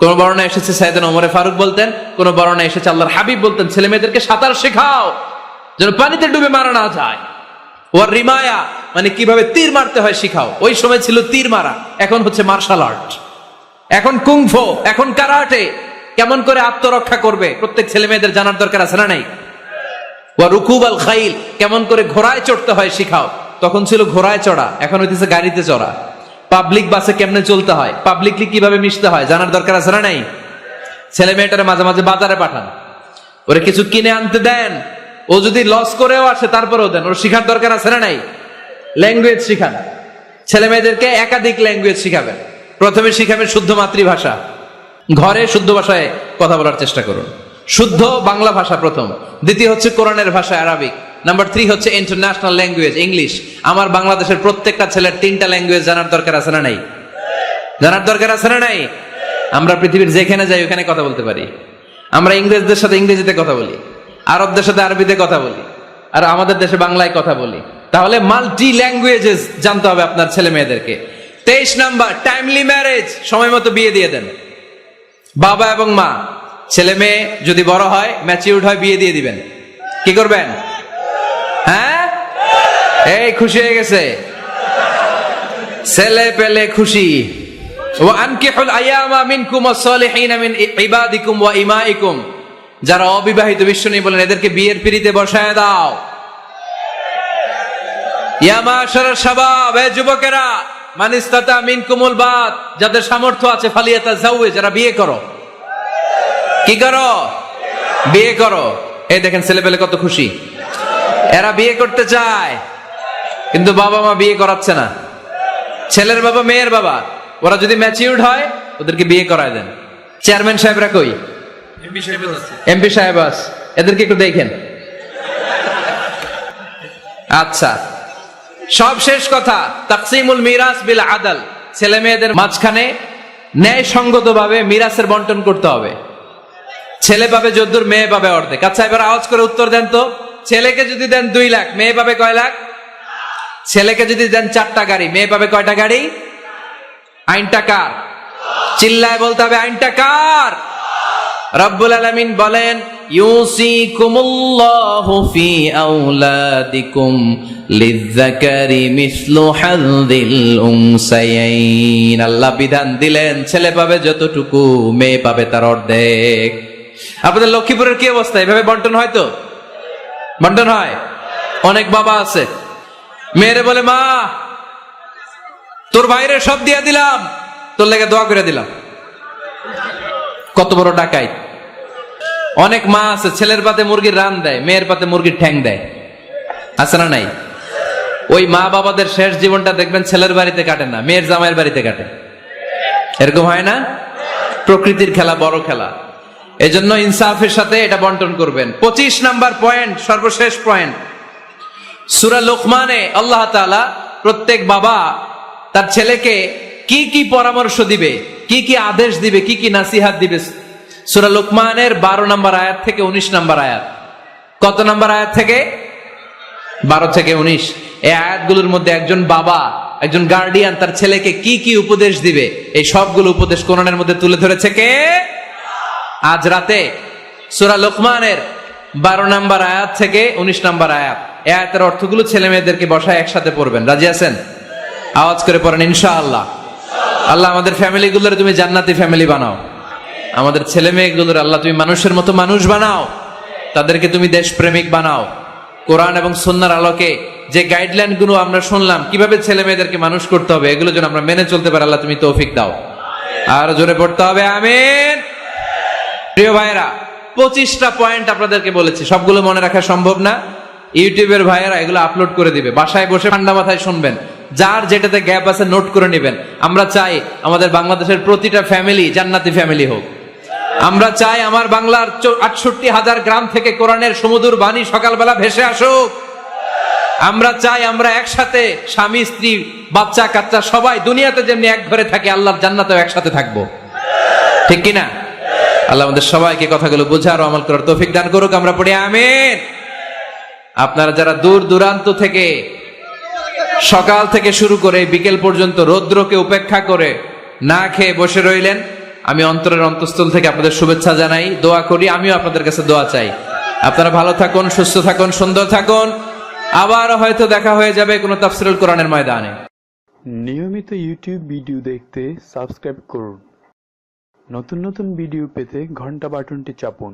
Speaker 1: কোন বর্ণনায় এসেছে সাইয়েদনা ওমর ফারুক বলতেন, কোন বর্ণনায় এসেছে আল্লাহর হাবিব বলতেন ছেলে মেয়েদেরকে সাঁতার শেখাও যেন পানিতে ডুবে মারা না যায়। ওয়া রিমায়া মানে কিভাবে তীর মারতে হয় শিখাও। ওই সময় ছিল তীর মারা, এখন হচ্ছে মার্শাল আর্ট, এখন কুংফু, এখন কারাটে। কেমন করে আত্মরক্ষা করবে প্রত্যেক ছেলে মেয়েদের জানার দরকার আছে না নাই? ওয়া রুকুবাল খাইল, কেমন করে ঘোড়ায় চড়তে হয় শিখাও। তখন ছিল ঘোড়ায় চড়া, এখন হইতেছে গাড়িতে চড়া। পাবলিক বাসে কেমনে চলতে হয়, পাবলিকলি কিভাবে মিশতে হয় জানার দরকার আছে না নাই? ছেলে মেয়েটারে মাঝে মাঝে বাজারে পাঠান, ওরে কিছু কিনে আনতে দেন, ও যদি লস করেও আসে তারপরেও দেন, ওর শিখার দরকার আছে না নাই? ল্যাঙ্গুয়েজ শিখান, ছেলে মেয়েদেরকে একাধিক ল্যাঙ্গুয়েজ শিখাবেন। প্রথমে শিখাবেন শুদ্ধ মাতৃভাষা, ঘরে শুদ্ধ ভাষায় কথা বলার চেষ্টা করুন, শুদ্ধ বাংলা ভাষা প্রথম। দ্বিতীয় হচ্ছে কোরআনের ভাষা আরবিক। নাম্বার 3 হচ্ছে ইন্টারন্যাশনাল ল্যাঙ্গুয়েজ ইংলিশ। আমার বাংলাদেশের প্রত্যেকটা ছেলের 3টা ল্যাঙ্গুয়েজ জানার দরকার আছে না নাই? জানার দরকার আছে না নাই? আমরা পৃথিবীর যেখানে যাই ওখানে কথা বলতে পারি। আমরা ইংরেজদের সাথে ইংরেজিতে কথা বলি, আরবদের সাথে আরবিতে কথা বলি, আর আমাদের দেশে বাংলায় কথা বলি। তাহলে মাল্টি ল্যাঙ্গুয়েজেস জানতে হবে আপনার ছেলে মেয়েদেরকে। 23 নাম্বার, টাইমলি ম্যারেজ, সময় মতো বিয়ে দিয়ে দেন। বাবা এবং মা, ছেলে মেয়ে যদি বড় হয়, ম্যাচিউরড হয়, বিয়ে দিয়ে দিবেন। কি করবেন? হ্যাঁ, এই খুশি হয়ে গেছে, ছেলে পেলে খুশি। ওয়া আনকিহুল আয়ামা মিনকুম ওয়াস-সালিহিন মিন ইবাদিকুম ওয়া ইমাইকুম, যারা অবিবাহিত বিশ্বনবী বলেন এদেরকে বিয়ের পিঁড়িতে বসায় দাও। ইয়া মাশারাশ শাবাব, এই যুবকেরা, মান ইসতাতা মিনকুমুল বাত, যাদের সামর্থ্য আছে, ফালিয়াতাযাওয়াজ, যারা বিয়ে করো। কি করো? বিয়ে করো। এই দেখেন ছেলে পেলে কত খুশি, এরা বিয়ে করতে চায় কিন্তু বাবা মা বিয়ে করাচ্ছে না। ছেলের বাবা মেয়ের বাবা, ওরা যদি ম্যাচিউরড হয় ওদেরকে বিয়ে করায় দেন। চেয়ারম্যান সাহেবরা কই? এমপি সাহেব আস, এদেরকে একটু দেখেন। আচ্ছা, সব শেষ কথা, তাকসিমুল মিরাস বিল আদল, ছেলে মেয়েদের মাঝখানে ন্যায় সঙ্গত ভাবে মিরাসের বন্টন করতে হবে। ছেলে পাবে যদ্দুর, মেয়ে পাবে অর্ধেক। আচ্ছা এবার আওয়াজ করে উত্তর দেন তো, ছেলেকে যদি দেন 2 লাখ, মেয়ে পাবে কয় লাখ? ছেলেকে যদি দেন 4টা গাড়ি, মেয়ে পাবে কয়টা গাড়ি? আইনটা কার? চিল্লায় বলতে হবে, আইনটা কার? রব্বুল আলামিন বলেন, ইউসিকুমুল্লাহু ফি আওলাদিকুম লিযযাকারি মিসলু হাযযিল উনসায়াইন। আল্লাহ বিধান দিলেন ছেলে পাবে যতটুকু, মেয়ে পাবে তার অর্ধেক। আপনাদের লক্ষ্মীপুরের কি অবস্থা? এভাবে বন্টন হয় তো? বন্টন হয়? অনেক বাবা আছে, মেয়েরে বলে, মা তোর ভাইরে সব দিয়া দিলাম, তোর লেগে দোয়া করে দিলাম। কত বড় ডাকাইত! অনেক মা আছে ছেলের পাতে মুরগির রান দেয়, মেয়ের পাতে মুরগির ঠ্যাং দেয়, আছে না নাই? ওই মা বাবাদের শেষ জীবনটা দেখবেন ছেলের বাড়িতে কাটে না, মেয়ের জামাইয়ের বাড়িতে কাটে। এরকম হয় না? প্রকৃতির খেলা বড় খেলা, এজন্য ইনসাফের সাথে এটা বন্টন করবেন। 25 নাম্বার পয়েন্ট, সর্বশেষ পয়েন্ট, সূরা লোকমানে আল্লাহ তাআলা প্রত্যেক বাবা তার ছেলেকে কি কি পরামর্শ দিবে, কি কি আদেশ দিবে, কি কি নাসিহাত দিবে, সূরা লোকমানের 12 নম্বর আয়াত থেকে 19 নম্বর আয়াত। কত নম্বর আয়াত থেকে? 12 থেকে 19। এই আয়াতগুলোর মধ্যে একজন বাবা, একজন গার্ডিয়ান তার ছেলেকে কি কি উপদেশ দিবে, এই সবগুলো উপদেশ কোরআনের মধ্যে তুলে ধরেছে কে? আজ রাতে সূরা লোকমানের 12 নম্বর আয়াত থেকে 19 নম্বর আয়াত, এই আয়াতের অর্থগুলো ছেলে মেয়েদেরকে বসায় একসাথে পড়বেন। রাজি আছেন? আওয়াজ করে পড়েন ইনশাআল্লাহ। আল্লাহ আমাদের ফ্যামিলি গুলোর তুমি জান্নাতি ফ্যামিলি বানাও, আমাদের ছেলে মেয়েগুলোর আল্লাহ তুমি মানুষের মতো মানুষ বানাও, তাদেরকে তুমি দেশপ্রেমিক বানাও। কোরআন এবং সুন্নাহর আলোকে যে গাইডলাইন গুলো আমরা শুনলাম কিভাবে ছেলে মেয়েদেরকে মানুষ করতে হবে, এগুলো যেন আমরা মেনে চলতে পারি, আল্লাহ তুমি তৌফিক দাও। আর জোরে পড়তে হবে আমিন। প্রিয় ভাইয়েরা, 25টা পয়েন্ট আপনাদেরকে বলেছি, সবগুলো মনে রাখা সম্ভব না। ইউটিউবের ভাইয়েরা এগুলো আপলোড করে দিবে, বাসায় বসে ঠান্ডা মাথায় শুনবেন, যার যেটাতে গ্যাপ আছে নোট করে নেবেন। আমরা চাই আমাদের বাংলাদেশের প্রতিটা ফ্যামিলি জান্নাতি ফ্যামিলি হোক। আমরা চাই আমার বাংলার 68,000 গ্রাম থেকে কোরআনের সুমধুর বাণী সকালবেলা ভেসে আসুক। আমরা চাই আমরা একসাথে স্বামী স্ত্রী বাচ্চা কাচ্চা সবাই দুনিয়াতে যেমনি এক ঘরে থাকে, আল্লাহর জান্নাতেও একসাথে থাকবো, ঠিক কিনা? আল্লাহ আমাদের সবাইকে কথাগুলো বোঝার ও আমল করার তৌফিক দান করুক। আমরা পড়ি আমিন। আপনারা যারা দূর দূরান্ত থেকে সকাল থেকে শুরু করে বিকেল পর্যন্ত রৌদ্রকে উপেক্ষা করে না খেয়ে বসে রইলেন, আমি অন্তরের অন্তঃস্থল থেকে আপনাদের শুভেচ্ছা জানাই, দোয়া করি, আমিও আপনাদের কাছে দোয়া চাই। আপনারা ভালো থাকুন, সুস্থ থাকুন, সুন্দর থাকুন। আবার হয়তো দেখা হয়ে যাবে কোনো তাফসীরুল কোরআনের ময়দানে।
Speaker 2: নিয়মিত ইউটিউব ভিডিও দেখতে সাবস্ক্রাইব করুন। নতুন নতুন ভিডিও পেতে ঘন্টা বাটনটি চাপুন।